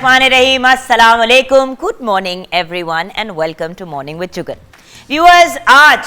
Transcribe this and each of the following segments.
बिस्मिल्लाहिर्रहमानिर्रहीम, अस्सलाम वालेकुम, good morning everyone and welcome to Morning with Juggun. Viewers, आज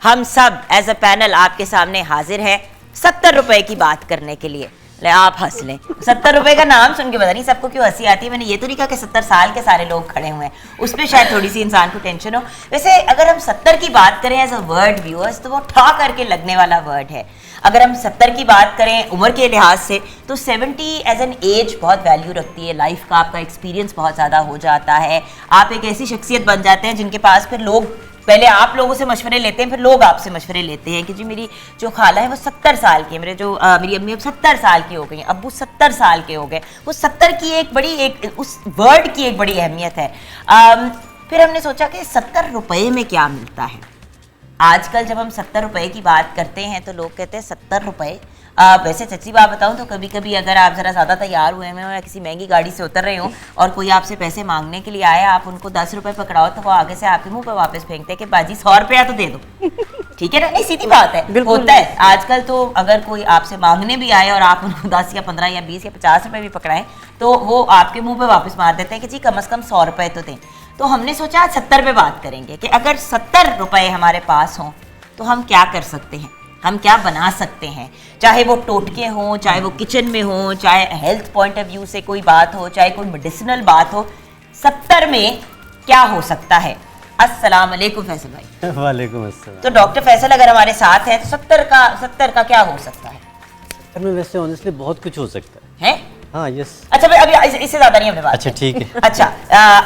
हम सब एज अ पैनल आपके सामने हाजिर हैं 70 रुपए की बात करने के लिए। आप हंस लें, 70 रुपए का नाम सुन के पता नहीं सबको क्यों हंसी आती है। मैंने ये तो नहीं कहा कि 70 साल के सारे लोग खड़े हुए हैं, उस पर शायद थोड़ी सी इंसान को टेंशन हो। वैसे अगर हम 70 की बात करें एज अ वर्ड व्यूअर्स, तो वो ठा करके लगने वाला वर्ड है। अगर हम 70 की बात करें उम्र के लिहाज से, तो 70 एज एन एज बहुत वैल्यू रखती है। लाइफ का आपका एक्सपीरियंस बहुत ज़्यादा हो जाता है, आप एक ऐसी शख्सियत बन जाते हैं जिनके पास फिर लोग पहले आप लोगों से मशवरे लेते हैं, फिर लोग आपसे मशवरे लेते हैं कि जी मेरी जो खाला है वो 70 साल की है, मेरी अम्मी अब 70 साल की हो गई, अब्बू 70 साल के हो गए। वो 70 की उस वर्ड की एक बड़ी अहमियत है। फिर हमने सोचा कि 70 रुपए में क्या मिलता है। आजकल जब हम 70 रुपए की बात करते हैं तो लोग कहते हैं 70 रुपए। वैसे सच्ची बात बताऊं तो कभी कभी अगर आप ज़रा ज़्यादा तैयार हुए हैं या किसी महंगी गाड़ी से उतर रहे हो और कोई आपसे पैसे मांगने के लिए आए, आप उनको 10 रुपए पकड़ाओ तो वो आगे से आपके मुंह पे वापस फेंकते हैं कि बाजी 100 रुपया तो दे दो। ठीक है ना, नहीं सीधी बात है, होता है आजकल। तो अगर कोई आपसे मांगने भी आए और आप उनको 10 या 15 या 20 या 50 रुपए भी पकड़ाएं तो वो आपके मुंह पे वापस मार देते हैं कि जी कम से कम 100 रुपए तो दें। तो हमने सोचा आज 70 पे बात करेंगे कि अगर 70 रुपए हमारे पास हों तो हम क्या कर सकते हैं, हम क्या बना सकते हैं। चाहे वो टोटके हों, चाहे वो किचन में हो, चाहे हेल्थ पॉइंट ऑफ व्यू से कोई बात हो, चाहे कोई मेडिसिनल बात हो, 70 में क्या हो सकता है। अस्सलाम वालेकुम फैसल भाई। वालेकुम अस्सलाम। तो डॉक्टर फैसल अगर हमारे साथ हैं तो 70 का क्या हो सकता है। में वैसे ऑनेस्टली बहुत कुछ हो सकता है? हाँ, यस। अच्छा भाई, अभी इससे ज्यादा नहीं हमने बात। अच्छा ठीक है। अच्छा,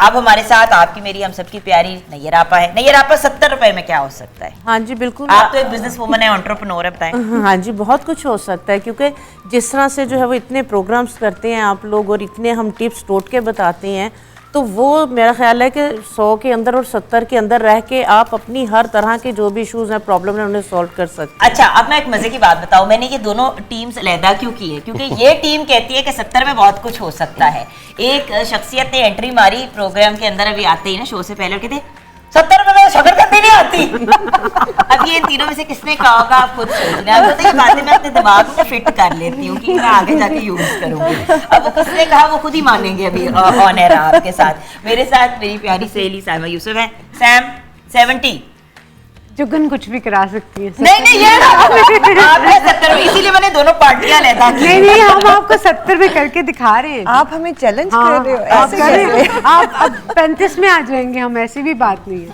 अब हमारे साथ आपकी मेरी हम सबकी प्यारी नैयर आपा है। नैयर आपा, 70 रुपए में क्या हो सकता है। हाँ जी बिल्कुल, आप तो एक बिजनेस वूमन है, एंटरप्रेन्योर है, बताएं। हाँ जी, बहुत कुछ हो सकता है क्योंकि जिस तरह से जो है वो इतने प्रोग्राम्स करते हैं आप लोग और इतने हम टिप्स टोटके बताते हैं, तो वो मेरा ख्याल है कि 100 के अंदर और 70 के अंदर रह के आप अपनी हर तरह के जो भी इश्यूज हैं, प्रॉब्लम है, उन्हें सॉल्व कर सकते हैं। अच्छा, अब मैं एक मजे की बात बताऊं, मैंने ये दोनों टीम्स अलहदा क्यों की है, क्योंकि ये टीम कहती है कि 70 में बहुत कुछ हो सकता है। एक शख्सियत ने एंट्री मारी प्रोग्राम के अंदर, अभी आते ही ना शो से पहले, कहते 70 रुपए में शकरकंदी नहीं आती। अब ये इन तीनों में से किसने कहा होगा, आप खुद सोच लें। अब तो ये बातें मैं अपने दिमाग में फिट कर लेती हूँ कि मैं आगे जाके यूज करूंगी। अब वो किसने कहा वो खुद ही मानेंगे अभी ऑन एयर आपके साथ। मेरे साथ मेरी प्यारी सहेली सैमा यूसुफ है। सैम, 70 जुगन कुछ भी करा सकती है। नहीं ये आपने 70, इसीलिए मैंने दोनों पार्टियां लेता की। नहीं हम आपको 70 में करके दिखा रहे हैं। आप हमें चैलेंज कर रहे हो, आप कर रहे हो। आप अब 35 में आ जाएंगे हम, ऐसी भी बात नहीं है।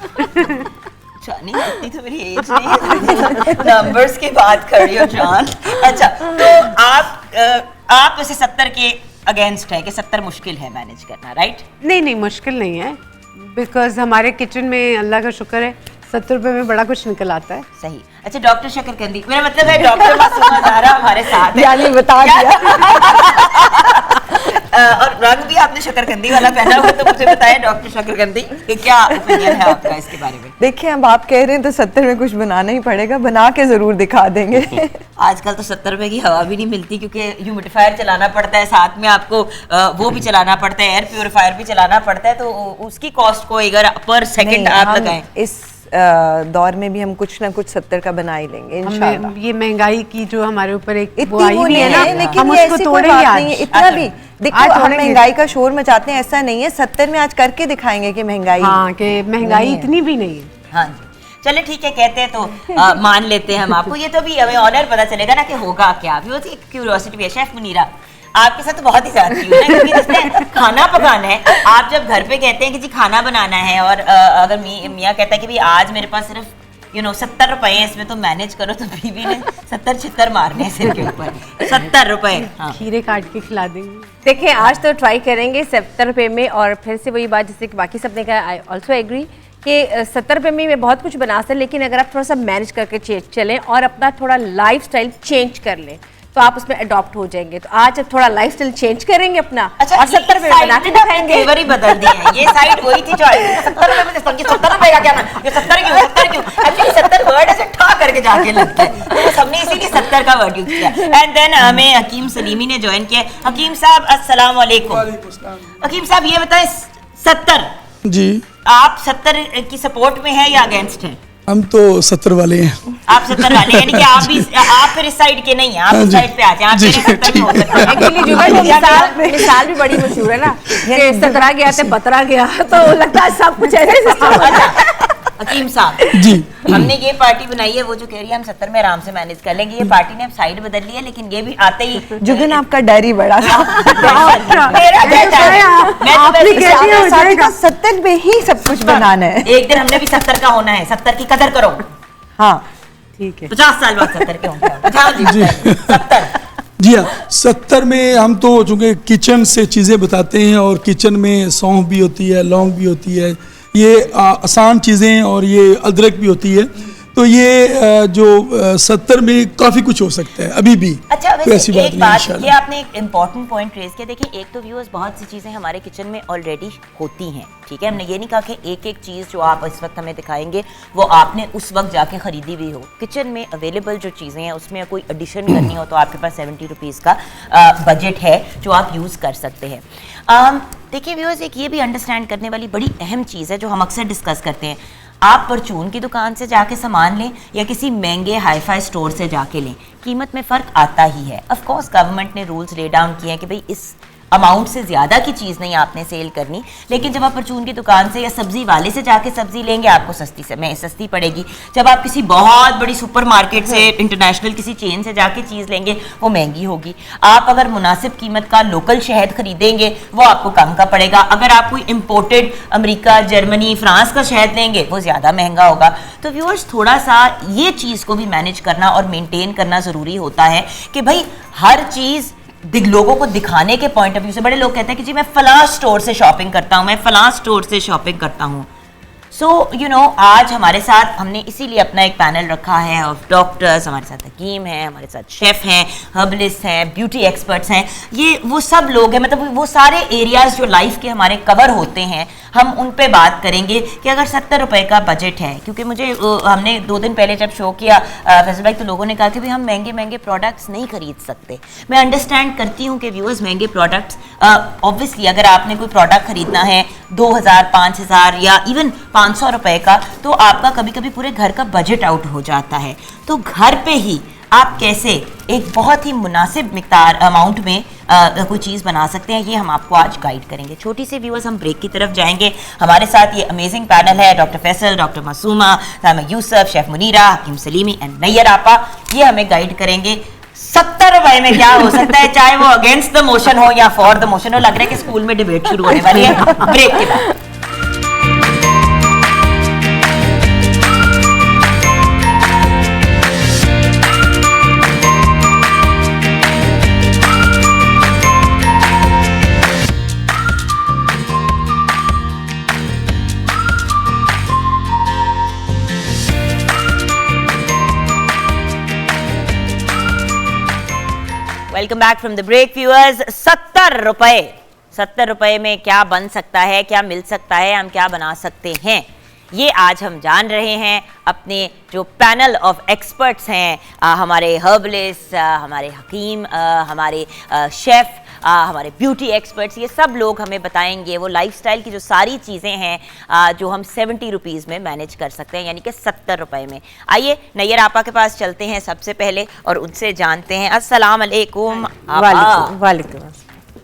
नहीं, इतनी तो मेरी एज नहीं है, नंबर्स की बात कर रही हो जान। अच्छा, तो आप वैसे 70 के अगेंस्ट है कि 70 मुश्किल है मैनेज करना, राइट? नहीं मुश्किल नहीं है, बिकॉज हमारे किचन में अल्लाह का शुक्र है 70 रुपए में बड़ा कुछ निकल आता है। सही। अच्छा, डॉक्टर शकरकंदी, मेरा मतलब है डॉक्टर मासूमा ज़हरा हमारे साथ है। यानी बता दिया। और रंग भी आपने शकरकंदी वाला पहना हुआ, तो मुझे बताएं डॉक्टर शकरकंदी कि क्या ओपिनियन है आपका इसके बारे में। देखिए, अब आप कह रहे हैं तो 70 में कुछ बनाना ही पड़ेगा, बना के जरूर दिखा देंगे। आजकल तो 70 रुपए की हवा भी नहीं मिलती क्योंकि ह्यूमिडिफायर चलाना पड़ता है, साथ में आपको वो भी चलाना पड़ता है, एयर प्योरीफायर भी चलाना पड़ता है, तो उसकी कॉस्ट को अगर पर सेकंड आप लगाएं। इस दौर में भी हम कुछ ना कुछ 70 का बना ही लेंगे इंशाल्लाह। ये महंगाई की जो हमारे ऊपर एक इतनी वो नहीं है, लेकिन हम ये उसको ऐसी कोई तोड़ेंगे बात आज। नहीं है। इतना भी देखो, हम महंगाई का शोर मचाते हैं, ऐसा नहीं है। 70 में आज करके दिखाएंगे कि महंगाई, हाँ, कि महंगाई इतनी भी नहीं है। हाँ जी, चले ठीक है, कहते हैं तो मान लेते हैं हम आपको। ये तो भी हमें ऑनर पता चलेगा ना कि होगा क्या। अभी वो क्यूरियोसिटी भी है। शेफ मुनीरा, आपके साथ तो बहुत ही ज्यादा है क्योंकि जिसने खाना पकाना है, आप जब घर पे कहते हैं कि जी खाना बनाना है और अगर मियाँ कहता है कि भाई आज मेरे पास सिर्फ 70 रुपए है, इसमें तो मैनेज करो, तो बीवी ने 70 मारने हैं सिर के ऊपर। 70 रुपए, हाँ। खीरे काट के खिला देंगे। देखिए, आज तो ट्राई करेंगे 70 रुपए में। और फिर से वही बात जैसे कि बाकी सबने कहा, आई ऑल्सो एग्री कि 70 रुपए में मैं बहुत कुछ बना सकते, लेकिन अगर आप थोड़ा सा मैनेज करके चलें और अपना थोड़ा लाइफस्टाइल चेंज कर लें तो आप उसमें अडॉप्ट हो जाएंगे। तो आज अब थोड़ा लाइफस्टाइल चेंज करेंगे अपना। अच्छा, और 70 रुपए बना के दिखाएंगे। तेवर ही बदल दिए हैं। ये साइड वही थी जो 70 रुपए में 70 रुपए का क्या ना, ये 70 क्यों एक्चुअली 70 वर्ड ऐसे ठा करके जाके लगता है, तो सबने इसीलिए 70 का वर्ड यूज किया। एंड देन हमें हकीम सलीमी ने ज्वाइन किया। हकीम साहब, अस्सलाम वालेकुम। हकीम साहब, ये बताएं 70 जी, आप 70 की सपोर्ट में है या अगेंस्ट हैं? हम तो 70 वाले हैं। आप 70 वाले, यानी कि आप फिर इस साइड के नहीं हैं, आप इस साइड पे आ जाए, आप मेरे 70 में हो सकते हैं। एक्चुअली जुगल वो मिसाल भी बड़ी मशहूर है ना कि 17 गया थे 15 गया, तो लगता है सब कुछ ऐसे। हकीम साहब जी, हमने ये पार्टी बनाई है, वो जो कह रही है हम 70 में आराम से मैनेज कर लेंगे, ये पार्टी ने अब साइड बदल ली है, लेकिन ये भी आते ही जुगन आपका डर ही बड़ा था। मेरा बेटा है, मैं तो आपने वैसे कह दिया 70 में ही सब कुछ बनाना है। एक दिन हमने भी 70 का होना है, 70 की कदर करो। हाँ ठीक है। 50 साल बाद 70 के होंगे। हाँ जी, 70। जी हाँ, 70 में हम तो चूँकि किचन से चीज़ें बताते हैं, और किचन में सौंफ भी होती है, लौंग भी होती है, ये आसान चीज़ें, और ये अदरक भी होती है। तो ये जो 70 में काफ़ी कुछ हो सकता है अभी भी। अच्छा, कोई ऐसी वैसे बात एक नहीं बात, इंशाल्लाह। ये आपने एक इम्पॉर्टेंट पॉइंट रेज किया। देखिए, एक तो व्यूअर्स बहुत सी चीज़ें हमारे किचन में ऑलरेडी होती हैं, ठीक है। हमने ये नहीं कहा कि एक एक चीज़ जो आप इस वक्त हमें दिखाएंगे वो आपने उस वक्त जाके खरीदी भी हो। किचन में अवेलेबल जो चीज़ें हैं उसमें कोई एडिशन करनी हो तो आपके पास 70 रुपीज़ का बजट है जो आप यूज़ कर सकते हैं। देखिए व्यूअर्स, एक ये भी अंडरस्टैंड करने वाली बड़ी अहम चीज़ है जो हम अक्सर डिस्कस करते हैं। आप परचून की दुकान से जाके सामान लें या किसी महंगे हाई-फाई स्टोर से जाके लें, कीमत में फ़र्क आता ही है। ऑफ कोर्स गवर्नमेंट ने रूल्स ले डाउन किए हैं कि भाई इस अमाउंट से ज़्यादा की चीज़ नहीं आपने सेल करनी, लेकिन जब आप परचून की दुकान से या सब्जी वाले से जाके सब्जी लेंगे आपको सस्ती पड़ेगी। जब आप किसी बहुत बड़ी सुपरमार्केट से, इंटरनेशनल किसी चेन से जाके चीज़ लेंगे वो महंगी होगी। आप अगर मुनासिब कीमत का लोकल शहद खरीदेंगे वो आपको कम का पड़ेगा। अगर आप कोई इम्पोर्टेड अमेरिका, जर्मनी, फ्रांस का शहद लेंगे वो ज़्यादा महंगा होगा। तो व्यूअर्स, थोड़ा सा ये चीज़ को भी मैनेज करना और मेनटेन करना ज़रूरी होता है कि भाई हर चीज़ लोगों को दिखाने के पॉइंट ऑफ व्यू से। बड़े लोग कहते हैं कि जी मैं फलां स्टोर से शॉपिंग करता हूँ, मैं फलां स्टोर से शॉपिंग करता हूँ। सो यू नो, आज हमारे साथ हमने इसीलिए अपना एक पैनल रखा है ऑफ डॉक्टर्स। हमारे साथ हकीम हैं, हमारे साथ शेफ़ हैं, हर्बलिस्ट हैं, ब्यूटी एक्सपर्ट्स हैं। ये वो सब लोग हैं, मतलब वो सारे एरियाज़ जो लाइफ के हमारे कवर होते हैं, हम उन पे बात करेंगे कि अगर 70 रुपए का बजट है। क्योंकि मुझे हमने 2 दिन पहले जब शो किया फैसल भाई, तो लोगों ने कहा कि भाई हम महंगे प्रोडक्ट्स नहीं खरीद सकते। मैं अंडरस्टैंड करती हूँ कि व्यूअर्स महंगे प्रोडक्ट्स, ऑब्वियसली अगर आपने कोई प्रोडक्ट खरीदना है 2000, 5000 या इवन 500 रुपए का, तो आपका कभी कभी पूरे घर का बजट आउट हो जाता है। तो घर पे ही आप कैसे एक बहुत ही मुनासिब मिकदार अमाउंट में कोई चीज़ बना सकते हैं, ये हम आपको आज गाइड करेंगे। छोटी सी व्यूअर्स, हम ब्रेक की तरफ जाएंगे। हमारे साथ ये अमेजिंग पैनल है, doctor Faisal, doctor Masooma, Sama Yousuf, chef Munira, Hakeem Salimi and Nayyar Aapa. ये हमें गाइड करेंगे 70 रुपए में क्या हो सकता है, चाहे वो अगेंस्ट द मोशन हो या फॉर द मोशन हो। लग रहा है कि स्कूल में डिबेट शुरू होने वाली है। ब्रेक के बाद welcome back from the break viewers. 70 रुपए में क्या बन सकता है, क्या मिल सकता है, हम क्या बना सकते हैं, ये आज हम जान रहे हैं। अपने जो पैनल ऑफ एक्सपर्ट्स हैं, हमारे हर्बलिस्ट, हमारे हकीम, हमारे शेफ़, हमारे ब्यूटी एक्सपर्ट्स, ये सब लोग हमें बताएंगे वो लाइफस्टाइल की जो सारी चीज़ें हैं जो हम 70 रुपीज़ में मैनेज कर सकते हैं, यानी कि 70 रुपए में। आइए नैयर आपा के पास चलते हैं सबसे पहले और उनसे जानते हैं। अस्सलाम वालेकुम। वालेकुम।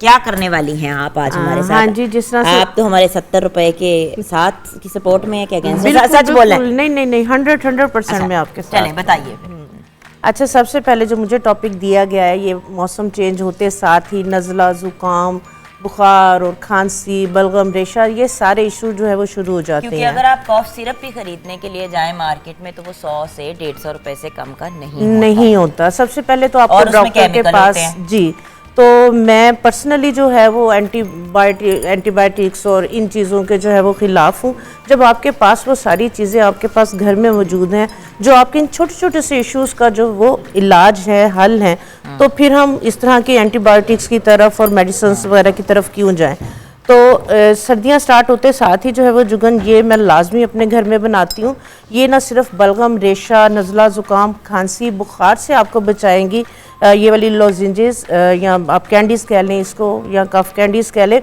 क्या करने वाली हैं आप आज हमारे साथ? हाँ जी, जिस तरह से आप तो हमारे 70 रुपए के साथ की सपोर्ट में है क्या? बिल्कुल, सच बोल रहे हैं? नहीं 100% में आपके साथ। चलें बताइए। अच्छा, सबसे पहले जो मुझे टॉपिक दिया गया है, ये मौसम चेंज होते साथ ही नज़ला, ज़ुकाम, बुखार और खांसी, बलगम, रेशा, ये सारे इशू जो है वो शुरू हो जाते हैं। क्योंकि अगर आप कॉफ सिरप भी खरीदने के लिए जाएं मार्केट में तो वो 100 से 150 रुपए से कम का नहीं होता। सबसे पहले तो आपको डॉक्टर के पास, जी, तो मैं पर्सनली जो है वो एंटीबायोटिक्स और इन चीज़ों के जो है वो ख़िलाफ़ हूँ। जब आपके पास वो सारी चीज़ें आपके पास घर में मौजूद हैं जो आपके इन छोटे छोटे से इश्यूज़ का जो वो इलाज है, हल है, तो फिर हम इस तरह की एंटीबायोटिक्स की तरफ और मेडिसिन वगैरह की तरफ क्यों जाएं। तो सर्दियाँ स्टार्ट होते साथ ही जो है वो जुगन, ये मैं लाजमी अपने घर में बनाती हूँ। ये ना सिर्फ बलगम, रेशा, नज़ला, ज़ुकाम, खांसी, बुखार से आपको बचाएंगी। ये वाली लॉजेंजेस या आप कैंडीज़ कह लें इसको, या कफ कैंडीज़ कह लें,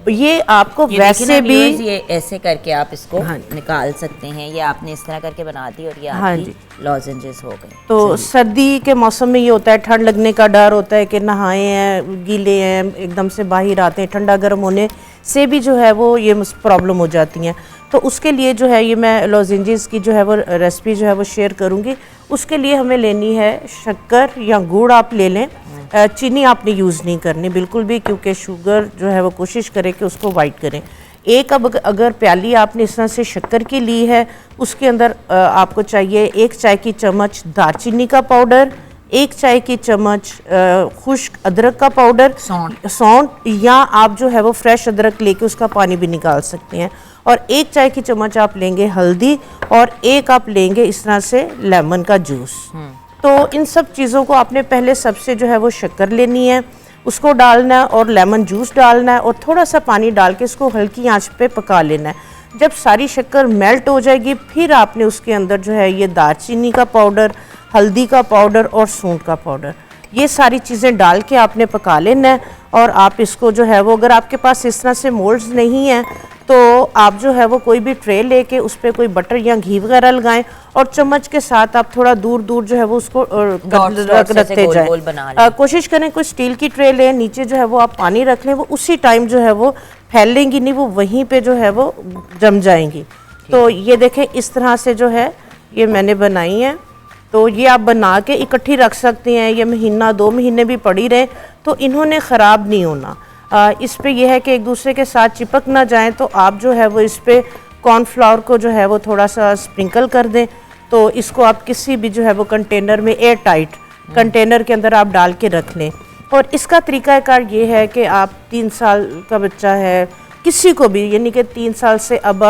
ये आपको ये देखिए ना वैसे भी viewers, ये ऐसे करके आप इसको हाँ। निकाल सकते हैं। ये आपने इस तरह करके बना दी और ये हाँ आपकी जी। लॉजेंजेस हो गए। तो सर्दी के मौसम में ये होता है, ठंड लगने का डर होता है कि नहाए हैं, गीले हैं, एकदम से बाहर आते हैं, ठंडा गर्म होने से भी जो है वो ये प्रॉब्लम हो जाती हैं। तो उसके लिए जो है ये मैं लॉजेंजेस की जो है वो रेसिपी जो है वो शेयर करूँगी। उसके लिए हमें लेनी है शक्कर या गुड़ आप ले लें, चीनी आपने यूज़ नहीं करनी बिल्कुल भी, क्योंकि शुगर जो है वो कोशिश करें कि उसको वाइट करें। एक अब अगर प्याली आपने इस तरह से शक्कर की ली है, उसके अंदर आपको चाहिए 1 चाय की चम्मच दालचीनी का पाउडर, 1 चाय की चम्मच खुश्क अदरक का पाउडर, सौंठ, या आप जो है वो फ्रेश अदरक लेके उसका पानी भी निकाल सकते हैं, और 1 चाय की चम्मच आप लेंगे हल्दी, और 1 आप लेंगे इस तरह से लेमन का जूस। तो इन सब चीज़ों को आपने पहले सबसे जो है वो शक्कर लेनी है, उसको डालना है और लेमन जूस डालना है और थोड़ा सा पानी डाल के इसको हल्की आंच पे पका लेना है। जब सारी शक्कर मेल्ट हो जाएगी, फिर आपने उसके अंदर जो है ये दालचीनी का पाउडर, हल्दी का पाउडर और सूंठ का पाउडर, ये सारी चीज़ें डाल के आपने पका लेना है। और आप इसको जो है वो, अगर आपके पास इस तरह से मोल्ड्स नहीं हैं तो आप जो है वो कोई भी ट्रे लेके उस पर कोई बटर या घी वगैरह लगाएं और चम्मच के साथ आप थोड़ा दूर दूर जो है वो उसको रखते जाएं। कोशिश करें कोई स्टील की ट्रे लें, नीचे जो है वो आप पानी रख लें, वो उसी टाइम जो है वो फैलेंगी नहीं, वो वहीं पे जो है वो जम जाएंगी। तो ये देखें इस तरह से जो है ये मैंने बनाई है। तो ये आप बना के इकट्ठी रख सकते हैं, ये महीना 2 महीने भी पड़ी रहे तो इन्होंने ख़राब नहीं होना। इस पे यह है कि एक दूसरे के साथ चिपक ना जाएं, तो आप जो है वो इस पे कॉर्नफ्लावर को जो है वो थोड़ा सा स्प्रिंकल कर दें। तो इसको आप किसी भी जो है वो कंटेनर में, एयर टाइट कंटेनर के अंदर आप डाल के रख लें। और इसका तरीक़ाकार ये है कि आप 3 साल का बच्चा है, किसी को भी, यानी कि 3 साल से अब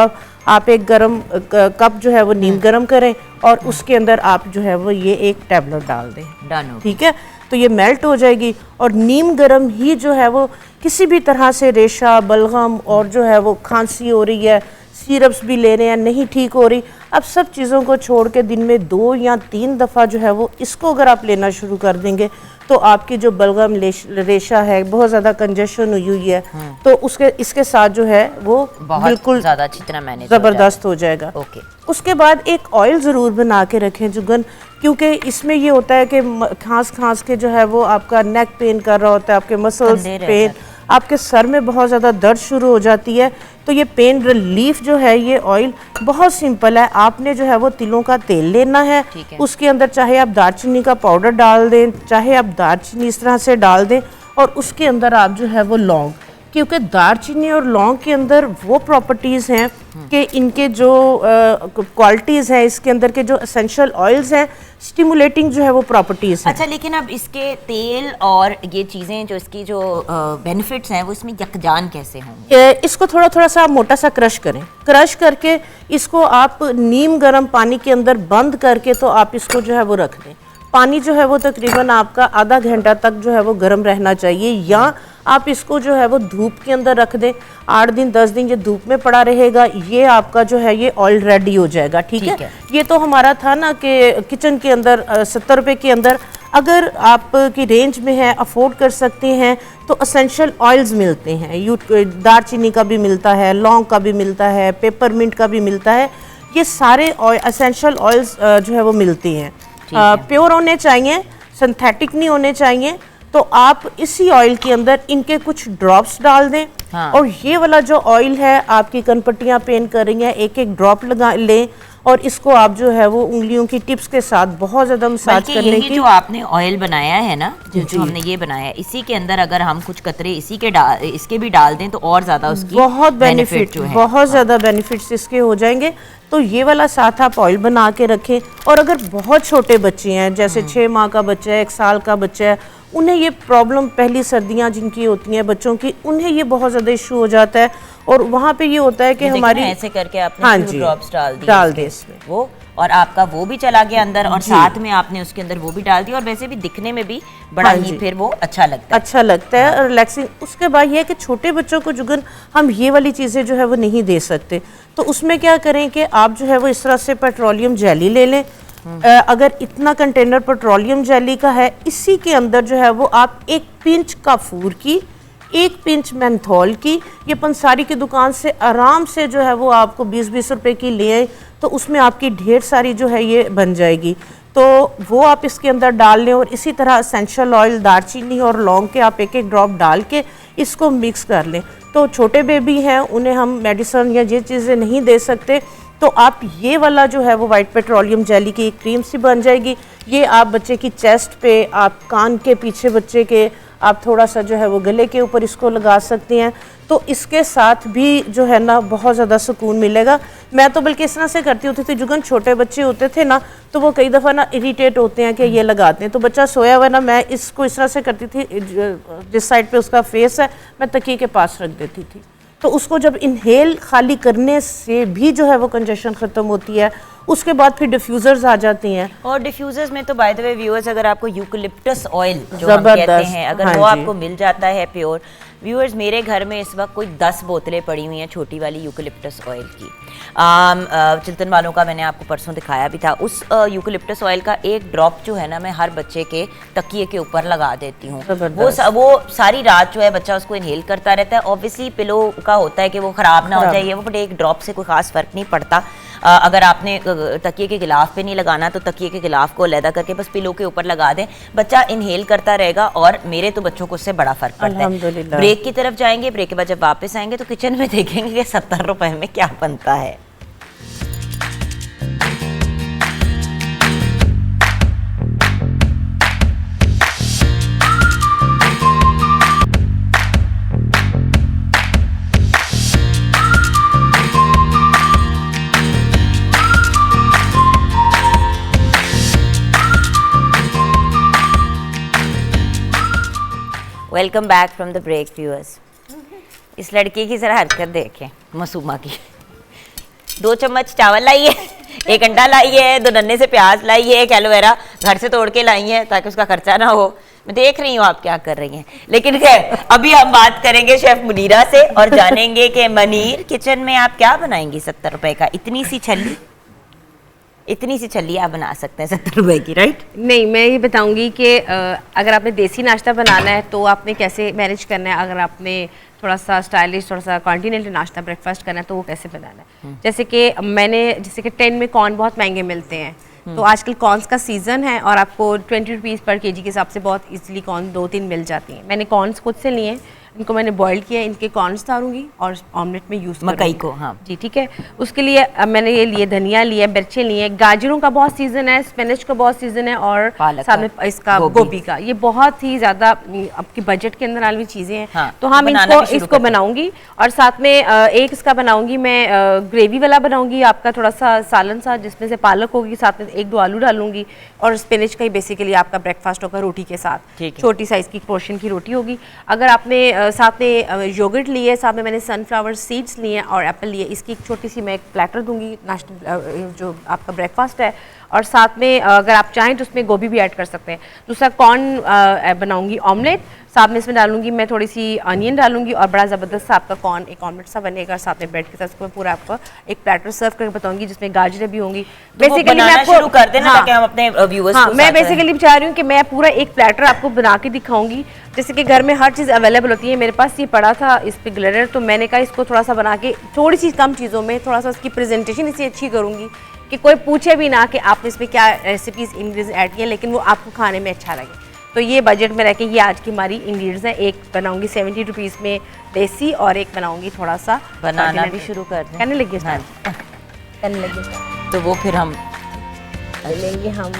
आप एक गरम कप जो है वो नीम गरम करें और उसके अंदर आप जो है वो ये एक टैबलेट डाल दें। डन। ठीक है, तो ये मेल्ट हो जाएगी और नीम गरम ही जो है वो किसी भी तरह से रेशा, बलगम और जो है वो खांसी हो रही है, सिरप्स भी ले रहे हैं, नहीं ठीक हो रही, अब सब चीज़ों को छोड़ के दिन में 2 या 3 दफ़ा जो है वो इसको अगर आप लेना शुरू कर देंगे तो आपकी जो बलगम रेशा है, बहुत ज़्यादा कंजेशन हुई है, तो इसके साथ जो है वो बिल्कुल ज़्यादा अच्छी तरह मैनेज ज़बरदस्त हो जाएगा। ओके। उसके बाद एक ऑयल ज़रूर बना के रखें जुगन, क्योंकि इसमें ये होता है कि खांस के जो है वो आपका नेक पेन कर रहा होता है, आपके मसल्स पेन, आपके सर में बहुत ज़्यादा दर्द शुरू हो जाती है। तो ये पेन रिलीफ जो है, ये ऑयल बहुत सिंपल है। आपने जो है वो तिलों का तेल लेना है, उसके अंदर चाहे आप दालचीनी का पाउडर डाल दें, चाहे आप दालचीनी इस तरह से डाल दें, और उसके अंदर आप जो है वो लौंग, क्योंकि दालचीनी और लौंग के अंदर वो प्रॉपर्टीज़ हैं कि इनके जो क्वालिटीज़ हैं, इसके अंदर के जो एसेंशियल ऑयल्स हैं, स्टिमुलेटिंग जो है वो प्रॉपर्टीज़ हैं। अच्छा, लेकिन अब इसके तेल और ये चीज़ें जो इसकी जो बेनिफिट्स हैं वो इसमें यकजान कैसे होंगे? इसको थोड़ा थोड़ा सा मोटा सा क्रश करें, क्रश करके इसको आप नीम गर्म पानी के अंदर बंद करके तो आप इसको जो है वो रख दें। पानी जो है वो तकरीबन आपका आधा घंटा तक जो है वो गर्म रहना चाहिए, या आप इसको जो है वो धूप के अंदर रख दें। 8 दिन 10 दिन ये धूप में पड़ा रहेगा, ये आपका जो है ये ऑयल रेडी हो जाएगा। ठीक है, ये तो हमारा था ना कि किचन के अंदर 70 रुपये के अंदर, अगर आपकी रेंज में है, अफोर्ड कर सकते हैं, तो असेंशियल ऑयल्स मिलते हैं। दालचीनी का भी मिलता है, लौंग का भी मिलता है, पेपरमिंट का भी मिलता है, ये सारे असेंशियल ऑयल्स जो है वो मिलती हैं। प्योर होने चाहिए, सिंथेटिक नहीं होने चाहिए। तो आप इसी ऑयल के अंदर इनके कुछ ड्रॉप्स डाल दें। और ये वाला जो ऑयल है, आपकी कनपट्टियाँ पेन कर रही हैं, एक एक ड्रॉप लगा लें और इसको आप जो है वो उंगलियों की टिप्स के साथ बहुत ज़्यादा मसाज करने की। जो आपने ऑयल बनाया है ना, जो हमने ये बनाया है, इसी के अंदर अगर हम कुछ कतरे इसके भी डाल दें तो और ज़्यादा उसकी बहुत बेनिफिट जो है, बहुत ज़्यादा बेनिफिट्स इसके हो जाएंगे। तो ये वाला साथ आप ऑयल बना के रखें। और अगर बहुत छोटे बच्चे हैं, जैसे 6 माह का बच्चा है, 1 साल का बच्चा है, उन्हें ये प्रॉब्लम, पहली सर्दियाँ जिनकी होती हैं बच्चों की, उन्हें ये बहुत ज़्यादा इशू हो जाता है। और वहाँ पे ये होता है कि हमारी ऐसे करके आपने हाँ जी ड्रॉप्स डाल दे इसमें वो, और आपका वो भी चला गया अंदर और साथ में आपने उसके अंदर वो भी डाल दिया, और वैसे भी दिखने में भी बड़ा ही फिर वो अच्छा लगता है, अच्छा लगता है, रिलैक्सिंग। उसके बाद ये है कि छोटे बच्चों को जुगन हम ये वाली चीज़ें जो है वो नहीं दे सकते, तो उसमें क्या करें कि आप जो है वो इस तरह से पेट्रोलियम जेली ले लें। अगर इतना कंटेनर पेट्रोलियम जेली का है, इसी के अंदर जो है वो आप 1 पिंच काफूर की, 1 पिंच मेंथोल की, ये पंसारी की दुकान से आराम से जो है वो आपको 20-20 रुपए की ले आए, तो उसमें आपकी ढेर सारी जो है ये बन जाएगी। तो वो आप इसके अंदर डाल लें, और इसी तरह एसेंशियल ऑयल, दालचीनी और लौंग के आप 1-1 ड्रॉप डाल के इसको मिक्स कर लें। तो छोटे बेबी हैं, उन्हें हम मेडिसिन या ये चीज़ें नहीं दे सकते, तो आप ये वाला जो है वो वाइट पेट्रोलियम जेली की क्रीम सी बन जाएगी। ये आप बच्चे की चेस्ट पे, आप कान के पीछे बच्चे के, आप थोड़ा सा जो है वो गले के ऊपर इसको लगा सकती हैं, तो इसके साथ भी जो है ना बहुत ज़्यादा सुकून मिलेगा। मैं तो बल्कि इस तरह से करती होती थी, जुगन छोटे बच्चे होते थे ना, तो वो कई दफ़ा ना इरिटेट होते हैं कि ये लगाते हैं, तो बच्चा सोया हुआ ना, मैं इसको इस तरह से करती थी, जिस साइड पे उसका फेस है मैं तकिए के पास रख देती थी, तो उसको जब इनहेल खाली करने से भी जो है वो कंजेशन ख़त्म होती है। उसके बाद फिर डिफ्यूज़र्स आ जाती हैं, और डिफ्यूजर्स में तो बाय द वे व्यूअर्स, अगर आपको यूकलिप्टस ऑयल जो हम कहते हैं, अगर हाँ वो जी। आपको मिल जाता है प्योर, व्यूअर्स मेरे घर में इस वक्त कोई 10 बोतलें पड़ी हुई हैं छोटी वाली यूकलिप्टस ऑयल की। चिल्तन वालों का मैंने आपको परसों दिखाया भी था। उस यूकलिप्टस ऑयल का 1 ड्रॉप जो है ना, मैं हर बच्चे के तकिए के ऊपर लगा देती हूँ। वो सारी रात जो है बच्चा उसको इनहेल करता रहता है। ऑब्वियसली पिलो का होता है कि वो ख़राब ना हो जाए वो, बट 1 ड्रॉप से कोई ख़ास फ़र्क नहीं पड़ता। अगर आपने तकिए के गिलाफ पे नहीं लगाना तो तकिए के गिलाफ को अलहदा करके बस पिलो के ऊपर लगा दें, बच्चा इनहेल करता रहेगा, और मेरे तो बच्चों को उससे बड़ा फ़र्क पड़ता है। ब्रेक की तरफ जाएंगे, ब्रेक के बाद जब वापस आएंगे तो किचन में देखेंगे कि 70 रुपए में क्या बनता है। Welcome back from the break viewers. इस लड़की की जरा हरकत देखें, मासूमा की। 2 चम्मच चावल लाई है, 1 अंडा लाई है, 2 नन्हे से प्याज लाई है, 1 एलोवेरा घर से तोड़ के लाई है ताकि उसका खर्चा ना हो। मैं देख रही हूँ आप क्या कर रही हैं, लेकिन खैर अभी हम बात करेंगे शेफ मुनीरा से और जानेंगे कि मनीर किचन में आप क्या बनाएंगी 70 रुपए का। इतनी सी छल्ली आप बना सकते हैं 70 रुपए की, राइट? नहीं, मैं ये बताऊंगी कि अगर आपने देसी नाश्ता बनाना है तो आपने कैसे मैनेज करना है, अगर आपने थोड़ा सा स्टाइलिश, थोड़ा सा कॉन्टिनेंटल नाश्ता ब्रेकफास्ट करना है तो वो कैसे बनाना है। जैसे कि 10 में कॉर्न बहुत महंगे मिलते हैं, तो आजकल कॉर्न्स का सीज़न है और आपको 20 रुपीज़ पर केजी के हिसाब से बहुत इजीली कॉर्न 2-3 मिल जाती हैं। मैंने कॉर्न्स खुद से लिए हैं, इनको मैंने बॉईल किया, इनके कॉर्न्स उतारूंगी और ऑमलेट में यूज़ मकई को, हाँ जी, ठीक है। उसके लिए अब मैंने ये लिए धनिया लिए, मिर्चें लिए, गाजरों का बहुत सीज़न है, स्पिनच का बहुत सीज़न है, और सामने इसका गोभी का। ये बहुत ही ज़्यादा आपकी बजट के अंदर वाली चीज़ें हैं। हाँ, तो हम इसको बनाऊंगी, और साथ में एक इसका बनाऊंगी मैं ग्रेवी वाला बनाऊंगी आपका, थोड़ा सा सालन सा जिसमें से पालक होगी, साथ में 1-2 आलू डालूंगी, और स्पिनच का ही बेसिकली आपका ब्रेकफास्ट होगा रोटी के साथ, छोटी साइज़ की पोर्शन की रोटी होगी। अगर आपने साथ में योगर्ट लिए, साथ में मैंने सनफ्लावर सीड्स लिए और एप्पल लिए, इसकी एक छोटी सी मैं एक प्लेटर दूंगी नाश्ता जो आपका ब्रेकफास्ट है, और साथ में अगर आप चाहें तो उसमें गोभी भी ऐड कर सकते हैं। दूसरा कॉर्न बनाऊंगी ऑमलेट, साथ में इसमें डालूंगी मैं थोड़ी सी अनियन डालूंगी, और बड़ा ज़बरदस्त सा आपका कॉर्न एक ऑमलेट सा बनेगा, साथ में ब्रेड के साथ उसको मैं पूरा आपको एक प्लेटर सर्व करके बताऊंगी जिसमें गाजरें भी होंगी। बेसिकली मैं आपको शुरू कर देना ताकि हम अपने व्यूअर्स को, मैं बेसिकली चाह रही हूँ कि मैं पूरा एक प्लेटर आपको बना के दिखाऊंगी। जैसे कि घर में हर चीज़ अवेलेबल होती है, मेरे पास ये पड़ा था इस पे ग्लिटर, तो मैंने कहा इसको थोड़ा सा बना के थोड़ी सी कम चीज़ों में थोड़ा सा उसकी प्रेजेंटेशन इसी अच्छी करूँगी कि कोई पूछे भी ना कि आपने इसमें क्या रेसिपीज़ इंग्रेडिएंट्स ऐड किए, लेकिन वो आपको खाने में अच्छा लगे। तो ये बजट में रह के ये आज की हमारी इंग्रेडिएंट्स हैं। एक बनाऊंगी 70 रुपीज़ में देसी, और एक बनाऊंगी थोड़ा सा बनाना भी शुरू कर दें, करने लगे करने लगे तो वो फिर हम लेंगे, हम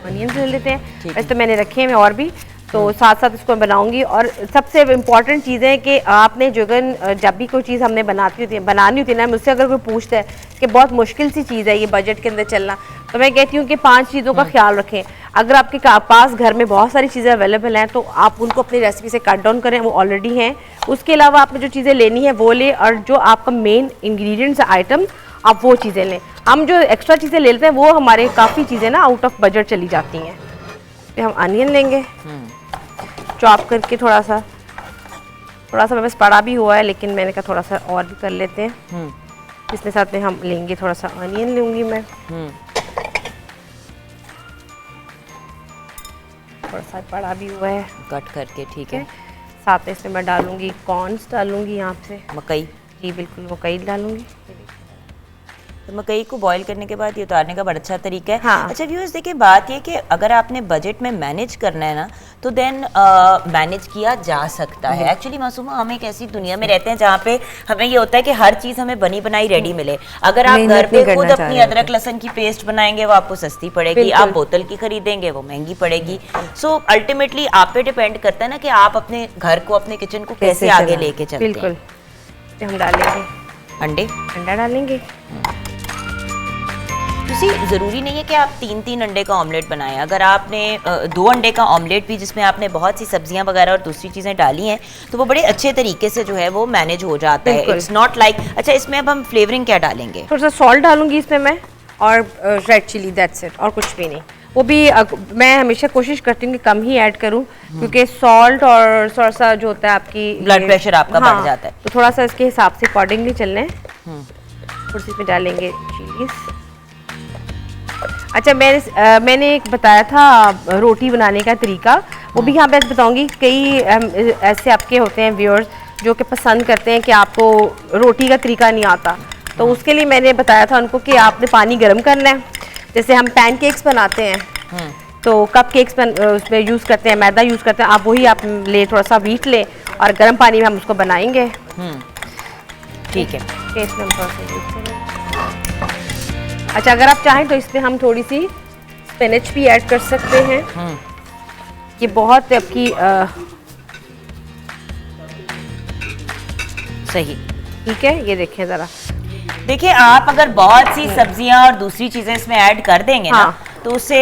ऑनियंस ले लेते हैं। वैसे तो मैंने रखे हैं और भी, तो साथ साथ इसको मैं बनाऊंगी। और सबसे इम्पॉर्टेंट चीज़ है कि आपने जब भी कोई चीज़ हमने बनानी होती है ना, मुझसे अगर कोई पूछता है कि बहुत मुश्किल सी चीज़ है ये बजट के अंदर चलना, तो मैं कहती हूँ कि 5 चीज़ों का ख्याल रखें। अगर आपके पास घर में बहुत सारी चीज़ें अवेलेबल हैं तो आप उनको अपनी रेसिपी से कट डाउन करें, वो ऑलरेडी हैं। उसके अलावा आपने जो चीज़ें लेनी है वो लें, और जो आपका मेन इंग्रेडिएंट्स आइटम आप वो चीज़ें लें। हम जो एक्स्ट्रा चीज़ें लेते हैं वो हमारे काफ़ी चीज़ें ना आउट ऑफ बजट चली जाती हैं। फिर हम अनियन लेंगे चॉप करके, थोड़ा सा मेरे पास पड़ा भी हुआ है, लेकिन मैंने कहा थोड़ा सा और भी कर लेते हैं। इसमें साथ में हम लेंगे थोड़ा सा अनियन लूँगी मैं, थोड़ा सा पड़ा भी हुआ है कट करके, ठीक है। साथ में इसमें मैं डालूंगी कॉर्न्स, डालूंगी यहाँ से मकई। जी बिल्कुल मकई डालूंगी। तो मकई को बॉईल करने के बाद ये उतारने का बड़ा अच्छा तरीका है। हाँ। अच्छा व्यूअर्स देखिए, बात ये कि अगर आपने बजट में मैनेज करना है ना तो देन मैनेज किया जा सकता है। एक्चुअली मासूमा, हम एक ऐसी दुनिया में रहते हैं जहाँ पे हमें ये होता है कि हर चीज़ हमें बनी बनाई रेडी मिले। अगर आप मेहनत घर पे नहीं खुद करना अपनी चाह रहे अदरक लहसुन की पेस्ट बनाएंगे वो आपको सस्ती पड़ेगी, आप बोतल की खरीदेंगे वो महंगी पड़ेगी। सो अल्टीमेटली आप पे डिपेंड करता है ना कि आप अपने घर को, अपने किचन को कैसे आगे चलाएं। लेके चलते हैं। बिल्कुल। तो हम डालेंगे अंडे। अंडा डालेंगे। किसी ज़रूरी नहीं है कि आप 3-3 अंडे का ऑमलेट बनाएं। अगर आपने 2 अंडे का ऑमलेट भी जिसमें आपने बहुत सी सब्जियां वगैरह और दूसरी चीज़ें डाली हैं तो वो बड़े अच्छे तरीके से जो है वो मैनेज हो जाता है। It's not like. अच्छा, इसमें अब हम फ्लेवरिंग क्या डालेंगे? थोड़ा सा सॉल्ट डालूंगी इसमें मैं, और रेड चिली, दैट्स इट, और कुछ भी नहीं। वो भी मैं हमेशा कोशिश करती हूँ कि कम ही ऐड करूँ, क्योंकि सॉल्ट और थोड़ा सा जो होता है आपकी ब्लड प्रेशर आपका बढ़ जाता है। तो थोड़ा सा इसके हिसाब से अकॉर्डिंगली चलना है। थोड़ी सी इसमें डालेंगे चीज़। अच्छा, मैंने एक बताया था रोटी बनाने का तरीका, वो भी यहाँ पे बताऊंगी। कई ऐसे आपके होते हैं व्यूअर्स जो कि पसंद करते हैं कि आपको रोटी का तरीका नहीं आता, तो उसके लिए मैंने बताया था उनको कि आपने पानी गर्म करना है। जैसे हम पैनकेक्स बनाते हैं तो कप केक्स उसमें यूज़ करते हैं, मैदा यूज़ करते हैं, आप वही आप ले, थोड़ा सा व्हीट ले और गर्म पानी में हम उसको बनाएंगे। ठीक है। इसमें हम थोड़ा सा यूज़ करेंगे। अच्छा, अगर आप चाहें तो इसमें हम थोड़ी सी स्पिनच भी ऐड कर सकते हैं। ये बहुत आपकी सही। ठीक है, ये देखें ज़रा। देखिए, आप अगर बहुत सी सब्जियां और दूसरी चीजें इसमें ऐड कर देंगे ना तो उससे